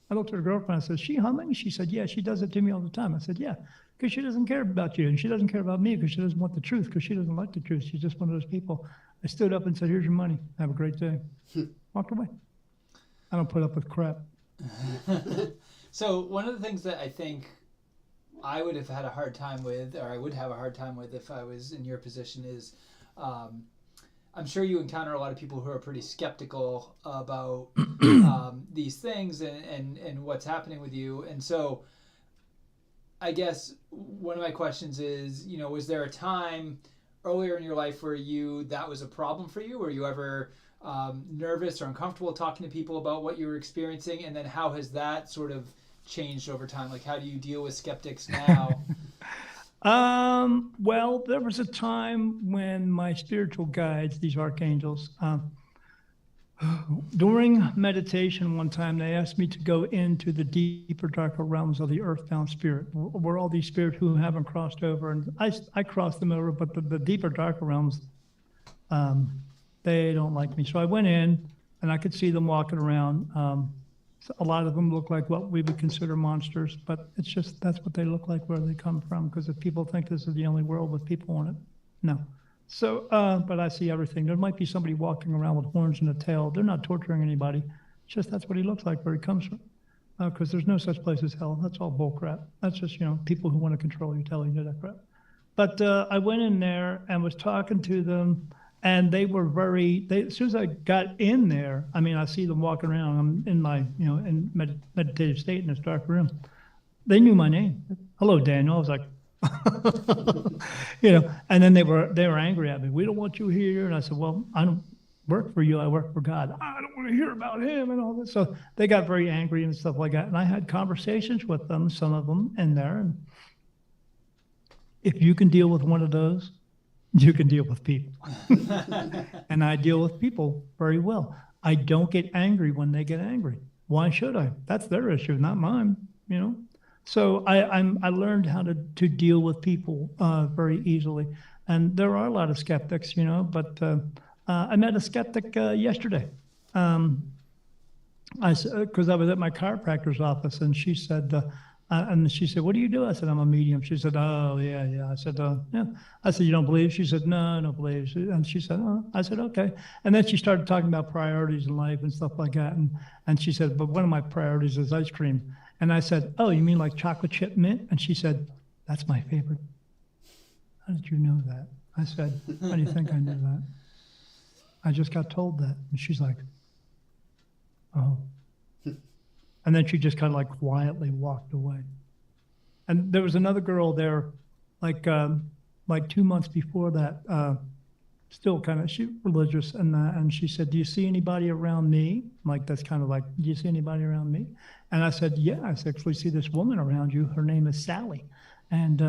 I looked at her girlfriend. I said, "Is she humming?" She said, "Yeah, she does it to me all the time." I said, "Yeah, because she doesn't care about you, and she doesn't care about me because she doesn't want the truth, because she doesn't like the truth. She's just one of those people." I stood up and said, "Here's your money. Have a great day." Walked away. I don't put up with crap. So one of the things that I think I would have had a hard time with, or I would have a hard time with if I was in your position, is I'm sure you encounter a lot of people who are pretty skeptical about these things and what's happening with you. And so I guess one of my questions is, was there a time earlier in your life where that was a problem for you? Were you ever nervous or uncomfortable talking to people about what you were experiencing? And then how has that sort of changed over time? Like, how do you deal with skeptics now? Well, there was a time when my spiritual guides, these archangels, During meditation one time, they asked me to go into the deeper, darker realms of the earthbound spirit, where all these spirits who haven't crossed over, and I crossed them over, but the deeper, darker realms, they don't like me. So I went in, and I could see them walking around. So a lot of them look like what we would consider monsters, but it's just that's what they look like where they come from. Because if people think this is the only world with people in it, no. So, but I see everything. There might be somebody walking around with horns and a tail. They're not torturing anybody. It's just that's what he looks like where he comes from. Because there's no such place as hell. That's all bull crap. That's just, people who want to control you telling you that crap. But I went in there and was talking to them, and they were as soon as I got in there, I see them walking around. I'm in my, in meditative state in this dark room. They knew my name. Hello, Daniel. I was like, and then they were angry at me. We don't want you here. And I said, well, I don't work for you. I work for God. I don't want to hear about him and all this. So they got very angry and stuff like that. And I had conversations with them, some of them in there. And if you can deal with one of those, you can deal with people. And I deal with people very well. I don't get angry when they get angry. Why should I? That's their issue, not mine, So I learned how to deal with people very easily. And there are a lot of skeptics, but I met a skeptic yesterday. Because I was at my chiropractor's office, and she said, what do you do? I said, I'm a medium. She said, oh, yeah. I said, yeah. I said, you don't believe? She said, no, I don't believe. And she said, oh. I said, okay. And then she started talking about priorities in life and stuff like that. And she said, but one of my priorities is ice cream. And I said, oh, you mean like chocolate chip mint? And she said, that's my favorite. How did you know that? I said, how do you think I knew that? I just got told that. And she's like, oh. And then she just kind of like quietly walked away. And there was another girl there, like 2 months before that, still kind of religious, and she said, do you see anybody around me? Like, that's kind of like, do you see anybody around me? And I said, yeah, I actually see this woman around you. Her name is Sally. And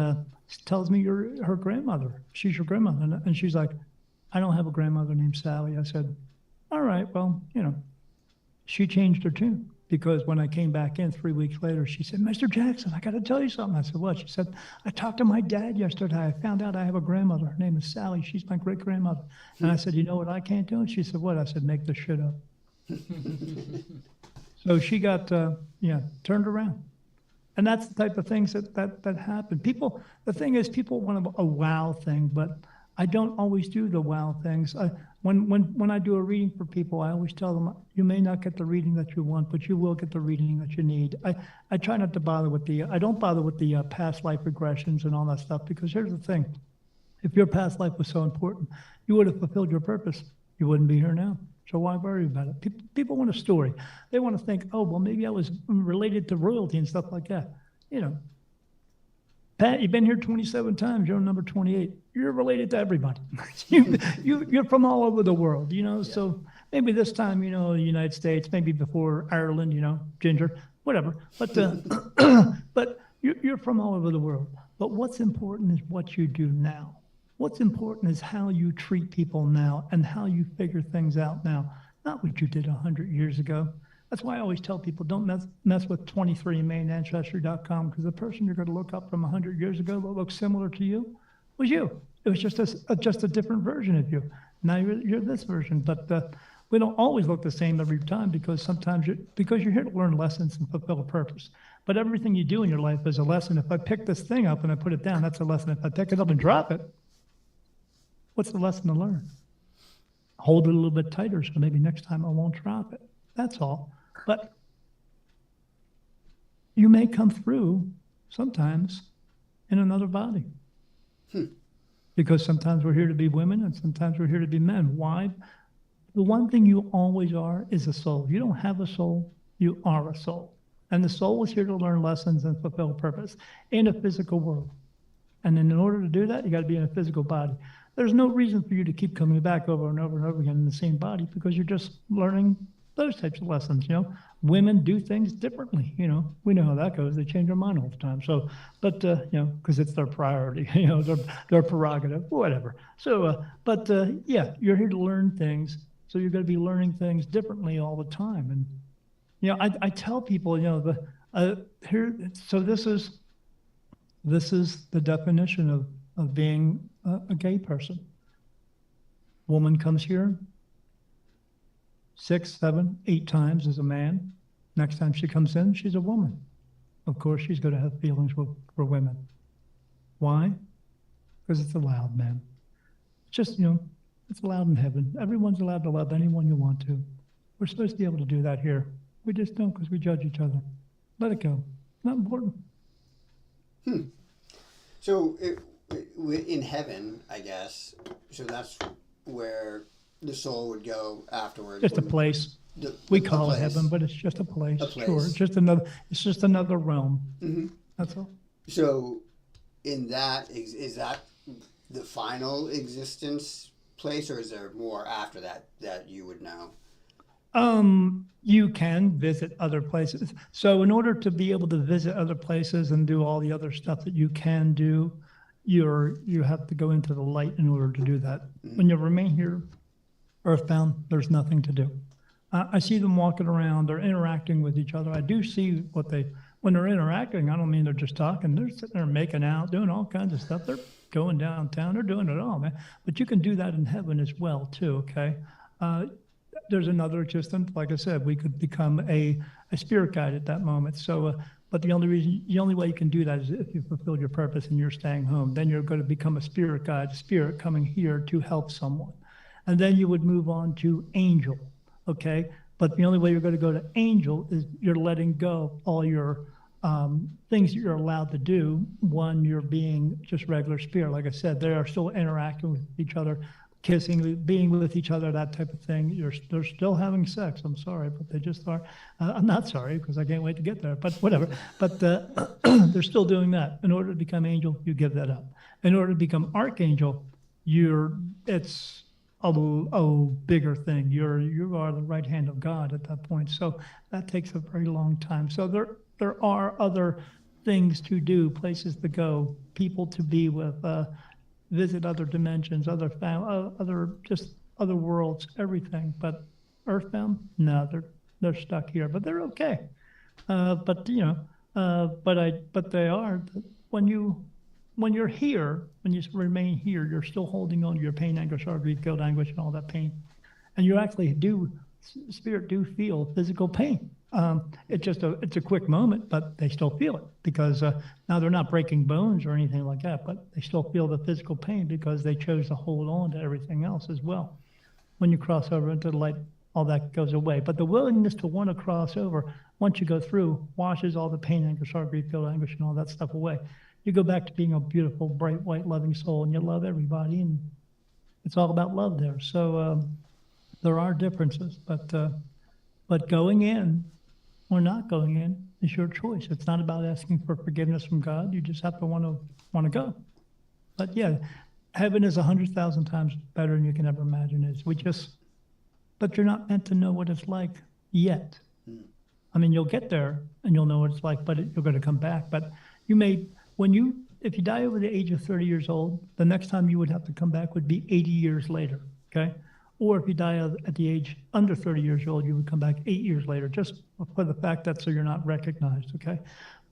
she tells me you're her grandmother. She's your grandmother. And she's like, I don't have a grandmother named Sally. I said, all right, well, she changed her tune. Because when I came back in 3 weeks later, she said, Mr. Jackson, I got to tell you something. I said, what? She said, I talked to my dad yesterday. I found out I have a grandmother. Her name is Sally. She's my great-grandmother. And I said, you know what I can't do? And she said, what? I said, make this shit up. So she got, turned around. And that's the type of things that happen. The thing is, people want a wow thing, but I don't always do the wow things. When I do a reading for people, I always tell them, you may not get the reading that you want, but you will get the reading that you need. I try not to bother with I don't bother with the past life regressions and all that stuff, because here's the thing. If your past life was so important, you would have fulfilled your purpose. You wouldn't be here now. So why worry about it? People want a story. They want to think, oh, well, maybe I was related to royalty and stuff like that. Pat, you've been here 27 times. You're number 28. You're related to everybody. You're from all over the world, Yeah. So maybe this time, the United States, maybe before Ireland, Ginger, whatever. But but you're from all over the world. But what's important is what you do now. What's important is how you treat people now and how you figure things out now, not what you did 100 years ago. That's why I always tell people, don't mess with 23andMe and Ancestry.com, because the person you're going to look up from 100 years ago that looks similar to you was you. It was just a different version of you. Now you're this version, but we don't always look the same every time, because sometimes you're here to learn lessons and fulfill a purpose. But everything you do in your life is a lesson. If I pick this thing up and I put it down, that's a lesson. If I pick it up and drop it, what's the lesson to learn? Hold it a little bit tighter, so maybe next time I won't drop it. That's all. But you may come through sometimes in another body. Because sometimes we're here to be women and sometimes we're here to be men. Why? The one thing you always are is a soul. You don't have a soul, you are a soul. And the soul is here to learn lessons and fulfill purpose in a physical world. And then in order to do that, you got to be in a physical body. There's no reason for you to keep coming back over and over and over again in the same body, because you're just learning those types of lessons. Women do things differently. We know how that goes. They change their mind all the time. So, but because it's their priority, their prerogative, whatever. So, you're here to learn things So you're going to be learning things differently all the time. And, I tell people, here, so this is the definition of being a gay person. Woman comes here 6, 7, 8 times as a man. Next time she comes in, she's a woman. Of course, she's going to have feelings for women. Why? Because it's allowed, man. Just, it's allowed in heaven. Everyone's allowed to love anyone you want to. We're supposed to be able to do that here. We just don't because we judge each other. Let it go. Not important. So in heaven, I guess, so that's where the soul would go afterwards. Just a place. We call it heaven, but it's just a place. Sure, it's just another realm. Mm-hmm. That's all. So, in that, is that the final existence place, or is there more after that you would know? You can visit other places. So, in order to be able to visit other places and do all the other stuff that you can do, you have to go into the light in order to do that. Mm-hmm. When you remain here, earthbound, there's nothing to do. I see them walking around, they're interacting with each other. I do see when they're interacting, I don't mean they're just talking, they're sitting there making out, doing all kinds of stuff. They're going downtown, they're doing it all, man. But you can do that in heaven as well, too, okay? There's another existence. Like I said, we could become a spirit guide at that moment. So, but the only way you can do that is if you fulfill your purpose and you're staying home. Then you're going to become a spirit guide, a spirit coming here to help someone. And then you would move on to angel. Okay, but the only way you're going to go to angel is you're letting go of all your things that you're allowed to do. One, you're being just regular spirit. Like I said, they are still interacting with each other, kissing, being with each other, that type of thing. They're still having sex. I'm sorry, but they just are. I'm not sorry because I can't wait to get there, but whatever. But they're still doing that. In order to become angel, you give that up. In order to become archangel, it's a bigger thing. You are the right hand of God at that point. So that takes a very long time. So there are other things to do, places to go, people to be with, visit other dimensions, other worlds, everything. But earthbound, no, they're stuck here. But they're okay. But they are when you're here, when you remain here, you're still holding on to your pain, anguish, sorrow, grief, guilt, anguish, and all that pain. And you actually spirit do feel physical pain. It's a quick moment, but they still feel it because now they're not breaking bones or anything like that, but they still feel the physical pain because they chose to hold on to everything else as well. When you cross over into the light, all that goes away. But the willingness to want to cross over, once you go through, washes all the pain, anguish, sorrow, grief, guilt, anguish, and all that stuff away. You go back to being a beautiful, bright, white, loving soul, and you love everybody, and it's all about love there. So there are differences, but going in or not going in is your choice. It's not about asking for forgiveness from God. You just have to want to go. But yeah, heaven is 100,000 times better than you can ever imagine. But you're not meant to know what it's like yet. I mean, you'll get there and you'll know what it's like, but you're going to come back. But if you die over the age of 30 years old, the next time you would have to come back would be 80 years later, okay? Or if you die at the age under 30 years old, you would come back 8 years later, just for the fact that so you're not recognized, okay?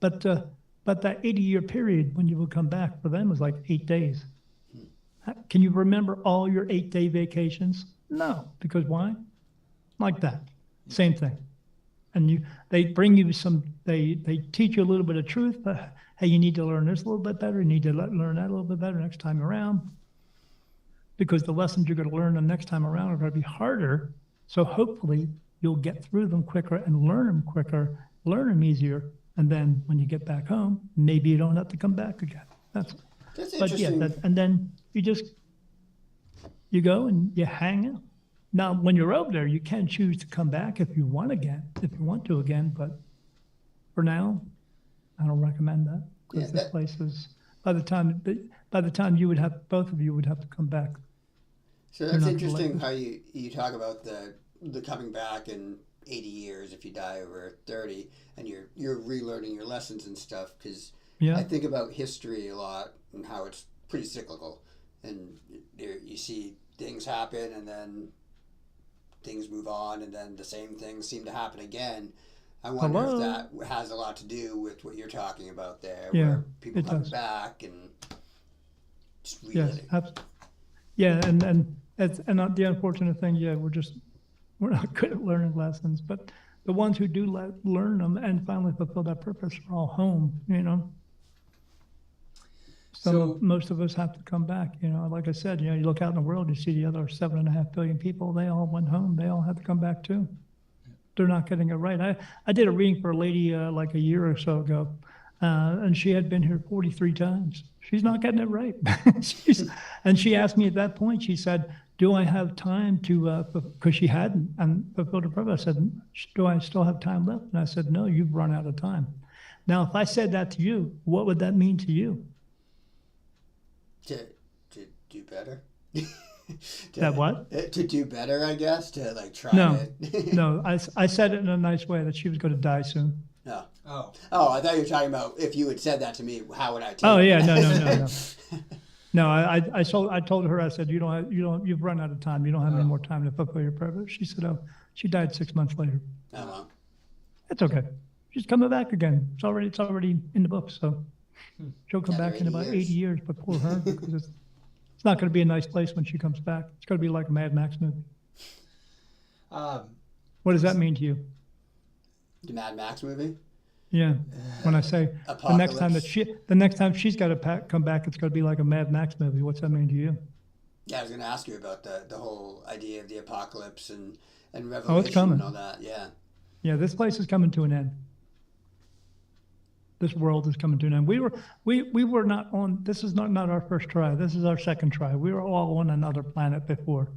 But that 80-year period when you would come back for them was like 8 days. Can you remember all your 8-day vacations? No, because why? Like that, same thing. And they bring you they teach you a little bit of truth, but hey, you need to learn this a little bit better. You need to learn that a little bit better next time around. Because the lessons you're going to learn the next time around are going to be harder. So hopefully you'll get through them quicker and learn them quicker, learn them easier. And then when you get back home, maybe you don't have to come back again. That's interesting. Yeah, and then you go and you hang out. Now, when you're over there, you can choose to come back if you want to again. But for now, I don't recommend that because this place is. By the time both of you would have to come back. So that's interesting how you talk about the coming back in 80 years if you die over 30, and you're relearning your lessons and stuff. Because I think about history a lot and how it's pretty cyclical, and you see things happen and then things move on, and then the same things seem to happen again. I wonder if that has a lot to do with what you're talking about there, where people come back and just reliving. Yes, and the unfortunate thing, we're not good at learning lessons, but the ones who do learn them and finally fulfill that purpose are all home, Most of us have to come back, like I said, you look out in the world, you see the other 7.5 billion people, they all went home. They all had to come back too. They're not getting it right. I did a reading for a lady like a year or so ago, and she had been here 43 times. She's not getting it right. And she asked me at that point, she said, do I have time to, because she hadn't and fulfilled her purpose. I said, do I still have time left? And I said, no, you've run out of time. Now, if I said that to you, what would that mean to you? To do better. That what? To do better, I guess. To like try. No. I said it in a nice way that she was going to die soon. No. Oh, I thought you were talking about if you had said that to me, how would I take it? Oh yeah, no. No, I told her, I said, you've run out of time. You don't have any more time to fulfill your purpose. She said, she died 6 months later. Oh well. It's okay. She's coming back again. It's already in the book, so she'll come back in about 80 years. But poor her, because it's not going to be a nice place when she comes back. It's going to be like a Mad Max movie. What does that mean to you? The Mad Max movie? Yeah. When I say the next time she's got to come back, it's going to be like a Mad Max movie. What's that mean to you? Yeah, I was going to ask you about the whole idea of the apocalypse and revelation. Oh, it's coming. And all that. Yeah. Yeah, this place is coming to an end. This world is coming to an end. We were not on. This is not our first try. This is our second try. We were all on another planet before.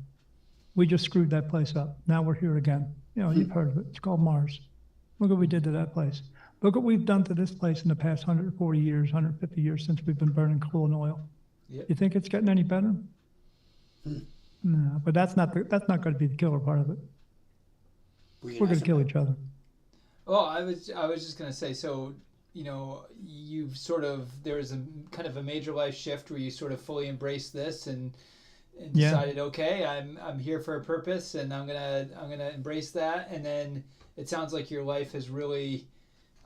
We just screwed that place up. Now we're here again. You've heard of it. It's called Mars. Look what we did to that place. Look what we've done to this place in the past 140 years, 150 years since we've been burning coal and oil. Yep. You think it's getting any better? No, but that's not going to be the killer part of it. We're going to kill each other. Well, I was just going to say, so you've there's a kind of a major life shift where you sort of fully embraced this and decided, okay, I'm here for a purpose and I'm gonna embrace that. And then it sounds like your life has really,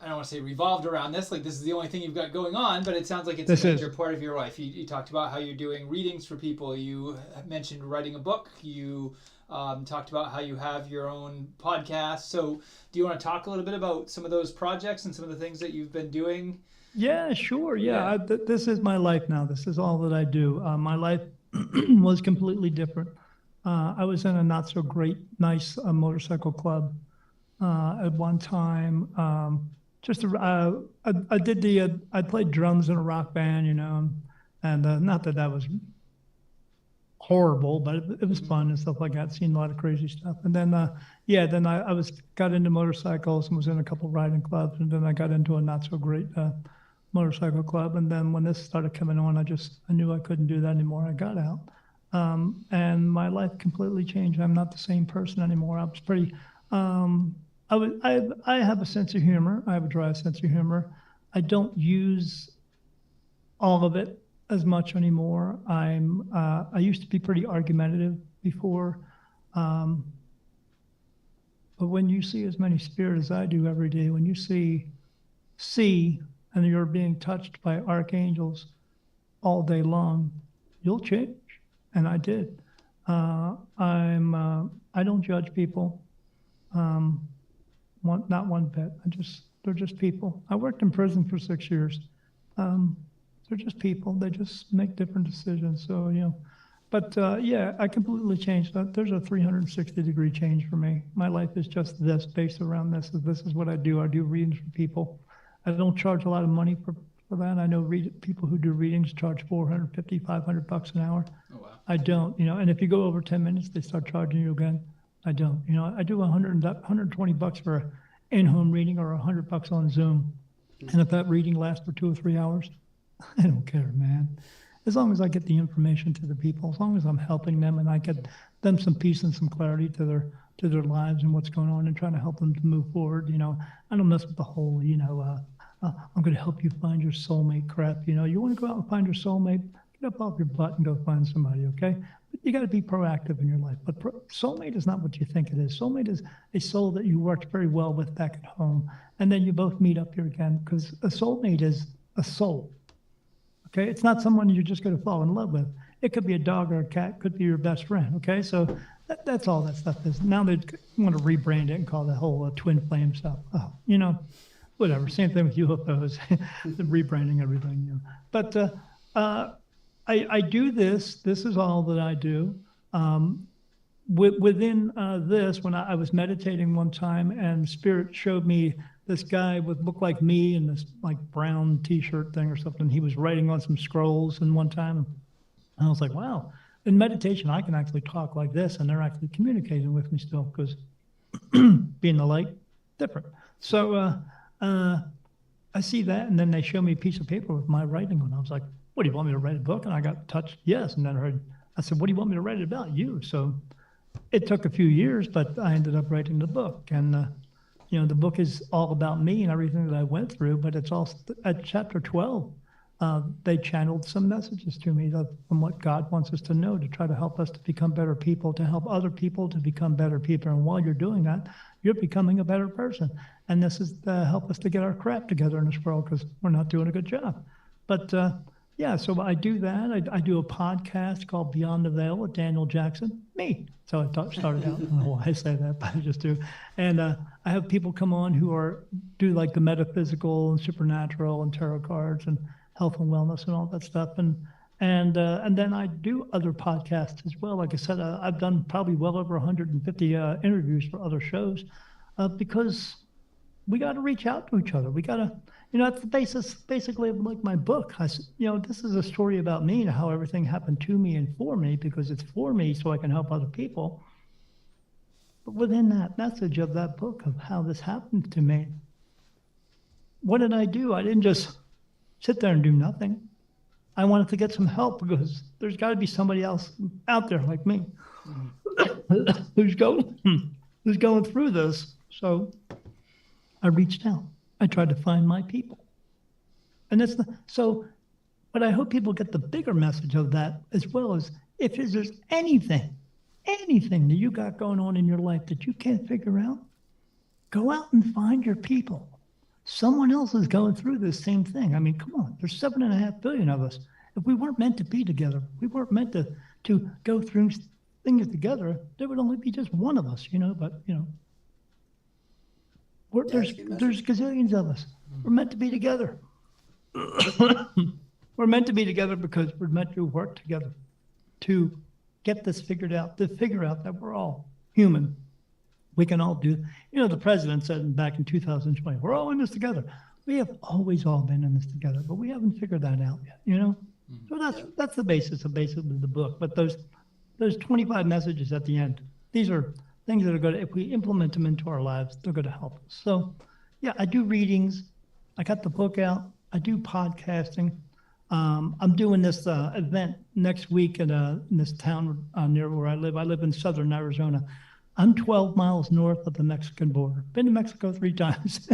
I don't want to say revolved around this, like this is the only thing you've got going on, but it sounds like it's a major part of your life. You talked about how you're doing readings for people. You mentioned writing a book. You talked about how you have your own podcast. So do you want to talk a little bit about some of those projects and some of the things that you've been doing? Yeah, sure. Yeah. This is my life now. This is all that I do. My life was completely different. I was in a not so great, nice motorcycle club at one time. I played drums in a rock band, and not that was horrible, but it was fun and stuff like that. Seen a lot of crazy stuff. And then, then I got into motorcycles and was in a couple riding clubs. And then I got into a not so great motorcycle club. And then when this started coming on, I knew I couldn't do that anymore. I got out. And my life completely changed. I'm not the same person anymore. I was pretty, I have a sense of humor. I have a dry sense of humor. I don't use all of it as much anymore. I used to be pretty argumentative before. But when you see as many spirits as I do every day, when you see and you're being touched by archangels all day long, you'll change. And I did. I don't judge people. Not one bit. They're just people. I worked in prison for 6 years. They're just people. They just make different decisions. So, but I completely changed that. There's a 360-degree change for me. My life is just this, based around this. This is what I do. I do readings for people. I don't charge a lot of money for that. I know people who do readings charge $450, $500 an hour. Oh, wow. I don't, and if you go over 10 minutes, they start charging you again. I don't, I do $120 for an in-home reading or $100 on Zoom. And if that reading lasts for 2 or 3 hours, I don't care, man. As long as I get the information to the people, as long as I'm helping them and I get them some peace and some clarity to their lives and what's going on and trying to help them to move forward, I don't mess with the whole, I'm going to help you find your soulmate crap. You want to go out and find your soulmate, get up off your butt and go find somebody, okay? But you got to be proactive in your life. But soulmate is not what you think it is. Soulmate is a soul that you worked very well with back at home, and then you both meet up here again, because a soulmate is a soul. Okay, it's not someone you're just going to fall in love with. It could be a dog or a cat, could be your best friend. Okay, so that's all that stuff is. Now they want to rebrand it and call the whole twin flame stuff. Oh, whatever. Same thing with UFOs, the rebranding everything. But I do this. This is all that I do. Within this, when I was meditating one time, and Spirit showed me this guy would look like me in this like brown T-shirt thing or something. He was writing on some scrolls, and one time, and I was like, wow. In meditation, I can actually talk like this, and they're actually communicating with me still, because being the light, different. So I see that, and then they show me a piece of paper with my writing on it. I was like, what, do you want me to write a book? And I got touched, yes. And then I said, what do you want me to write it about? You. So it took a few years, but I ended up writing the book. And, the book is all about me and everything that I went through, but it's all at chapter 12. They channeled some messages to me from what God wants us to know, to try to help us to become better people, to help other people to become better people. And while you're doing that, you're becoming a better person. And this is to help us to get our crap together in this world, because we're not doing a good job. But so I do that. I do a podcast called Beyond the Veil with Daniel Jackson, me. So I started out. I don't know why I say that, but I just do. And I have people come on who do like the metaphysical and supernatural and tarot cards and health and wellness and all that stuff. And then I do other podcasts as well. Like I said, I've done probably well over 150 interviews for other shows, because we got to reach out to each other. We got to, that's the basis, basically, of like my book. This is a story about me and how everything happened to me and for me, because it's for me so I can help other people. But within that message of that book of how this happened to me, what did I do? I didn't just sit there and do nothing. I wanted to get some help, because there's got to be somebody else out there like me who's going through this. So I reached out. I tried to find my people. And but I hope people get the bigger message of that, as well as if there's anything that you got going on in your life that you can't figure out, go out and find your people. Someone else is going through this same thing. I mean, come on, there's 7.5 billion of us. If we weren't meant to be together, we weren't meant to go through things together, there would only be just one of us, but there's gazillions of us. We're meant to be together. We're meant to be together because we're meant to work together to get this figured out, to figure out that we're all human. We can all do, the president said back in 2020, we're all in this together. We have always all been in this together, but we haven't figured that out yet, So that's the basis of basically the book. But those 25 messages at the end, these are things that are going to, if we implement them into our lives, they're going to help us. So, I do readings. I got the book out. I do podcasting. I'm doing this event next week in this town near where I live. I live in southern Arizona. I'm 12 miles north of the Mexican border. Been to Mexico 3 times.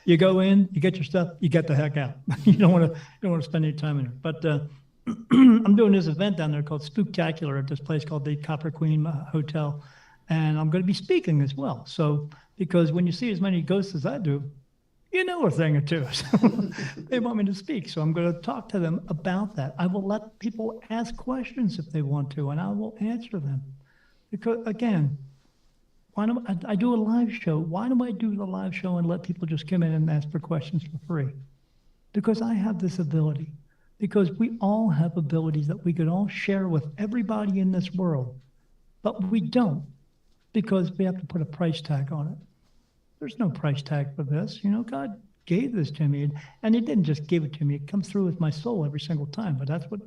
You go in, you get your stuff, you get the heck out. You don't want to spend any time in it. But I'm doing this event down there called Spooktacular at this place called the Copper Queen Hotel. And I'm going to be speaking as well. So, because when you see as many ghosts as I do, you know a thing or two. So they want me to speak. So I'm going to talk to them about that. I will let people ask questions if they want to, and I will answer them. Because, again, I do a live show. Why do I do the live show and let people just come in and ask for questions for free? Because I have this ability. Because we all have abilities that we could all share with everybody in this world. But we don't, because we have to put a price tag on it. There's no price tag for this. God gave this to me, and he didn't just give it to me. It comes through with my soul every single time. But that's what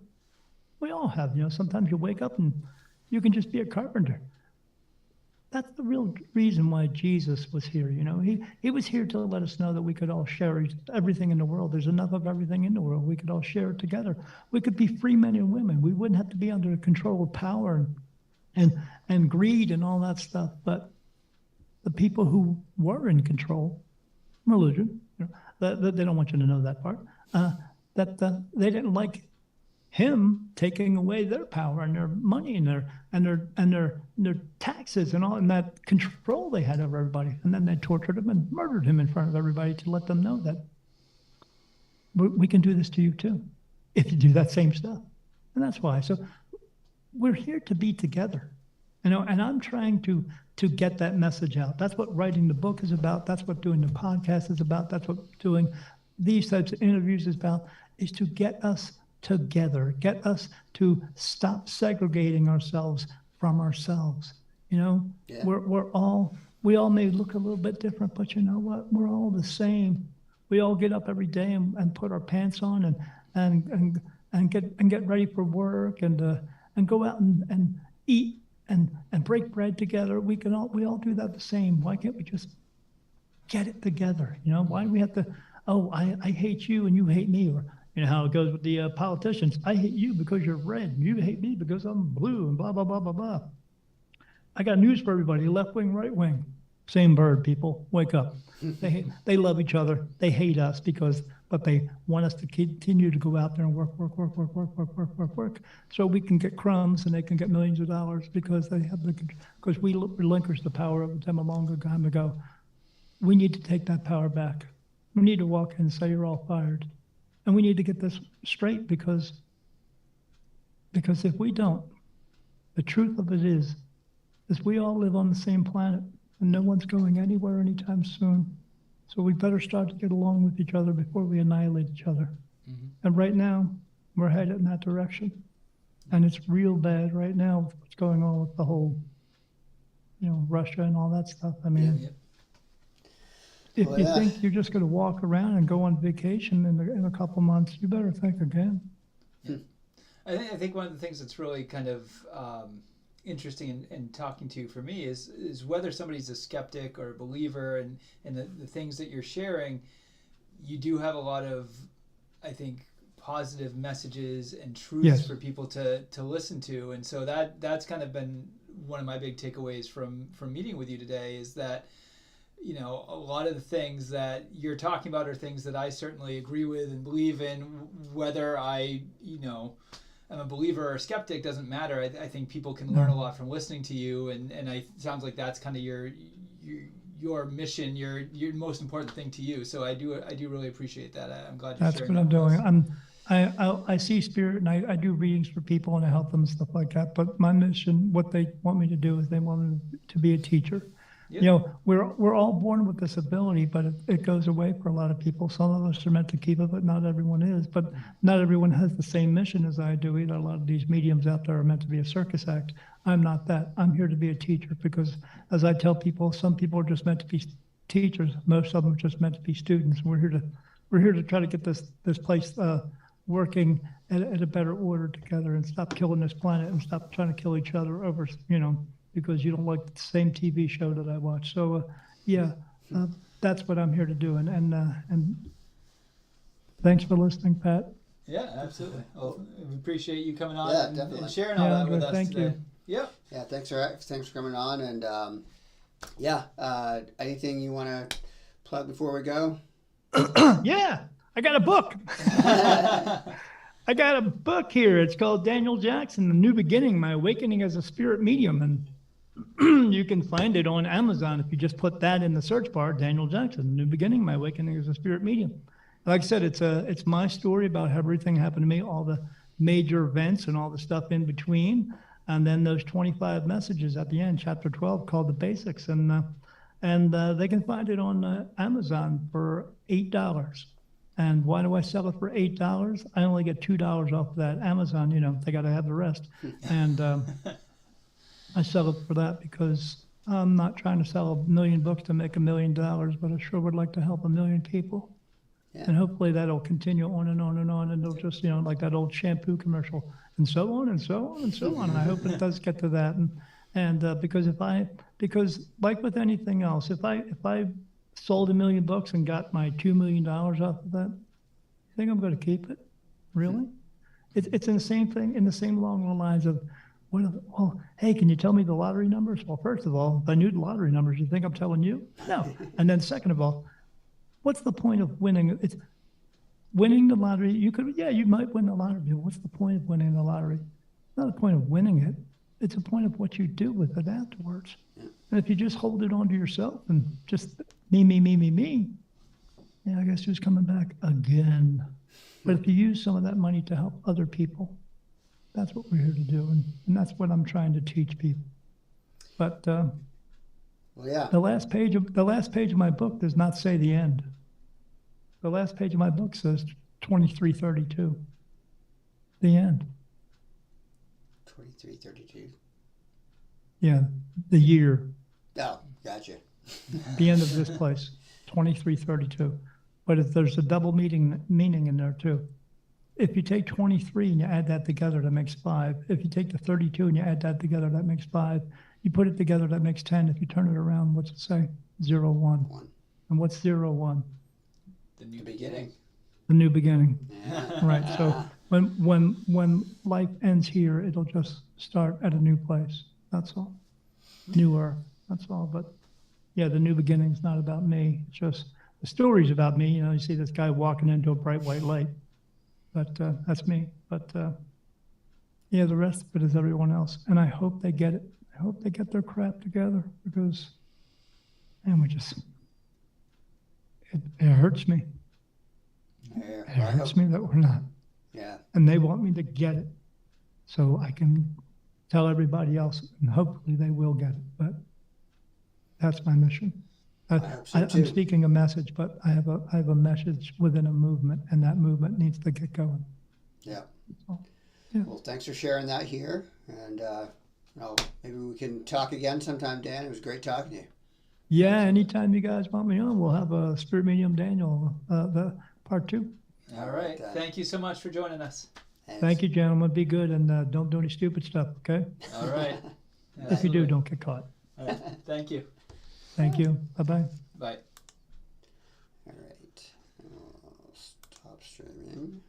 we all have. Sometimes you wake up and you can just be a carpenter. That's the real reason why Jesus was here. He was here to let us know that we could all share everything in the world. There's enough of everything in the world. We could all share it together. We could be free men and women. We wouldn't have to be under the control of power and greed and all that stuff. But the people who were in control, religion, they don't want you to know that part, that they didn't like him taking away their power and their money and their taxes and all, and that control they had over everybody. And then they tortured him and murdered him in front of everybody to let them know that we can do this to you too, if you do that same stuff. And that's why. So we're here to be together, and I'm trying to get that message out. That's what writing the book is about. That's what doing the podcast is about. That's what doing these types of interviews is about, is to get us together, get us to stop segregating ourselves from ourselves. Yeah. We all may look a little bit different, but you know what? We're all the same. We all get up every day and put our pants on and get ready for work and go out and eat and break bread together. We all do that the same. Why can't we just get it together? Why do we have to? Oh, I hate you and you hate me, or how it goes with the politicians. I hate you because you're red. You hate me because I'm blue, and blah blah blah blah blah. I got news for everybody: left wing, right wing, same bird. People, wake up. They love each other. They hate us but they want us to continue to go out there and work, so we can get crumbs and they can get millions of dollars because we relinquished the power of them a long time ago. We need to take that power back. We need to walk in and say you're all fired, and we need to get this straight because if we don't, the truth of it is we all live on the same planet and no one's going anywhere anytime soon. So we better start to get along with each other before we annihilate each other. Mm-hmm. And right now, we're headed in that direction. And it's real bad right now with what's going on with the whole, Russia and all that stuff. I mean, if you think you're just going to walk around and go on vacation in a couple months, you better think again. Yeah. I think one of the things that's really kind of interesting in talking to you for me is whether somebody's a skeptic or a believer, and the things that you're sharing, you do have a lot of, I think, positive messages and truths for people to listen to. And so that's kind of been one of my big takeaways from meeting with you today, is that a lot of the things that you're talking about are things that I certainly agree with and believe in. Whether I'm a believer or a skeptic doesn't matter. I think people can learn a lot from listening to you, and it sounds like that's kind of your mission, your most important thing to you. So I do really appreciate that. I'm glad you're sharing. That's what I'm doing. I see spirit, and I do readings for people and I help them and stuff like that. But my mission, what they want me to do, is they want me to be a teacher. Yep. We're all born with this ability, but it goes away for a lot of people. Some of us are meant to keep it, but not everyone is. But not everyone has the same mission as I do either. A lot of these mediums out there are meant to be a circus act. I'm not that. I'm here to be a teacher because, as I tell people, some people are just meant to be teachers. Most of them are just meant to be students. We're here to try to get this place working at a better order together, and stop killing this planet and stop trying to kill each other over, because you don't like the same TV show that I watch. So, that's what I'm here to do. And thanks for listening, Pat. Yeah, absolutely. Well, we appreciate you coming on and sharing all that with us thank today. You. Yeah, thanks for coming on. And anything you want to plug before we go? Yeah, I got a book. I got a book here. It's called Daniel Jackson, The New Beginning, My Awakening as a Spirit Medium. And you can find it on Amazon if you just put that in the search bar, Daniel Jackson, The New Beginning, My Awakening as a Spirit Medium. Like I said, it's my story about how everything happened to me, all the major events and all the stuff in between. And then those 25 messages at the end, chapter 12, called The Basics. And they can find it on Amazon for $8. And why do I sell it for $8? I only get $2 off of that. Amazon, they got to have the rest. And I sell it for that because I'm not trying to sell 1 million books to make $1 million, but I sure would like to help 1 million people. Yeah. And hopefully that'll continue on and on and on. And it'll just, like that old shampoo commercial, and so on and so on and so on. I hope it does get to that. And because like with anything else, if I sold 1 million books and got my $2 million off of that, you think I'm going to keep it? Really? It's in the same thing, in the same long lines of, hey, can you tell me the lottery numbers? Well, first of all, if I knew the lottery numbers, you think I'm telling you? No. And then second of all, what's the point of winning? winning the lottery, you might win the lottery. But what's the point of winning the lottery? It's not the point of winning it. It's a point of what you do with it afterwards. Yeah. And if you just hold it onto yourself and just me, I guess who's coming back again? But if you use some of that money to help other people, that's what we're here to do. And that's what I'm trying to teach people. But Well, yeah. the last page of my book does not say the end. The last page of my book says 2332. The end. 2332. Yeah, the year. Oh, gotcha. The end of this place. 2332. But if there's a double meaning in there too. If you take 23 and you add that together, that makes 5. If you take the 32 and you add that together, that makes 5. You put it together, that makes 10. If you turn it around, what's it say? 0, 1. 1. And what's 0, 1? The new beginning. The new beginning. Yeah. Right. So when life ends here, it'll just start at a new place. That's all. Newer. That's all. But yeah, the new beginning's not about me. It's just the story's about me. You know, you see this guy walking into a bright white light. But that's me. But yeah, the rest of it is everyone else. And I hope they get it. I hope they get their crap together because, man, it hurts me. Yeah. It Well, I hurts hope- me that we're not. Yeah. And they want me to get it so I can tell everybody else, and hopefully they will get it. But that's my mission. hope so, I'm too. speaking a message, but I have a message within a movement, and that movement needs to get going. Yeah. So, yeah. Well, thanks for sharing that here. And maybe we can talk again sometime, Dan. It was great talking to you. Yeah, anytime you guys want me on, we'll have a Spirit Medium Daniel, the part 2. All right. Thank you so much for joining us. Thanks. Thank you, gentlemen. Be good and don't do any stupid stuff, okay? All right. If you do, don't get caught. All right. Thank you. Thank you. Bye-bye. Bye. All right. I'll stop streaming.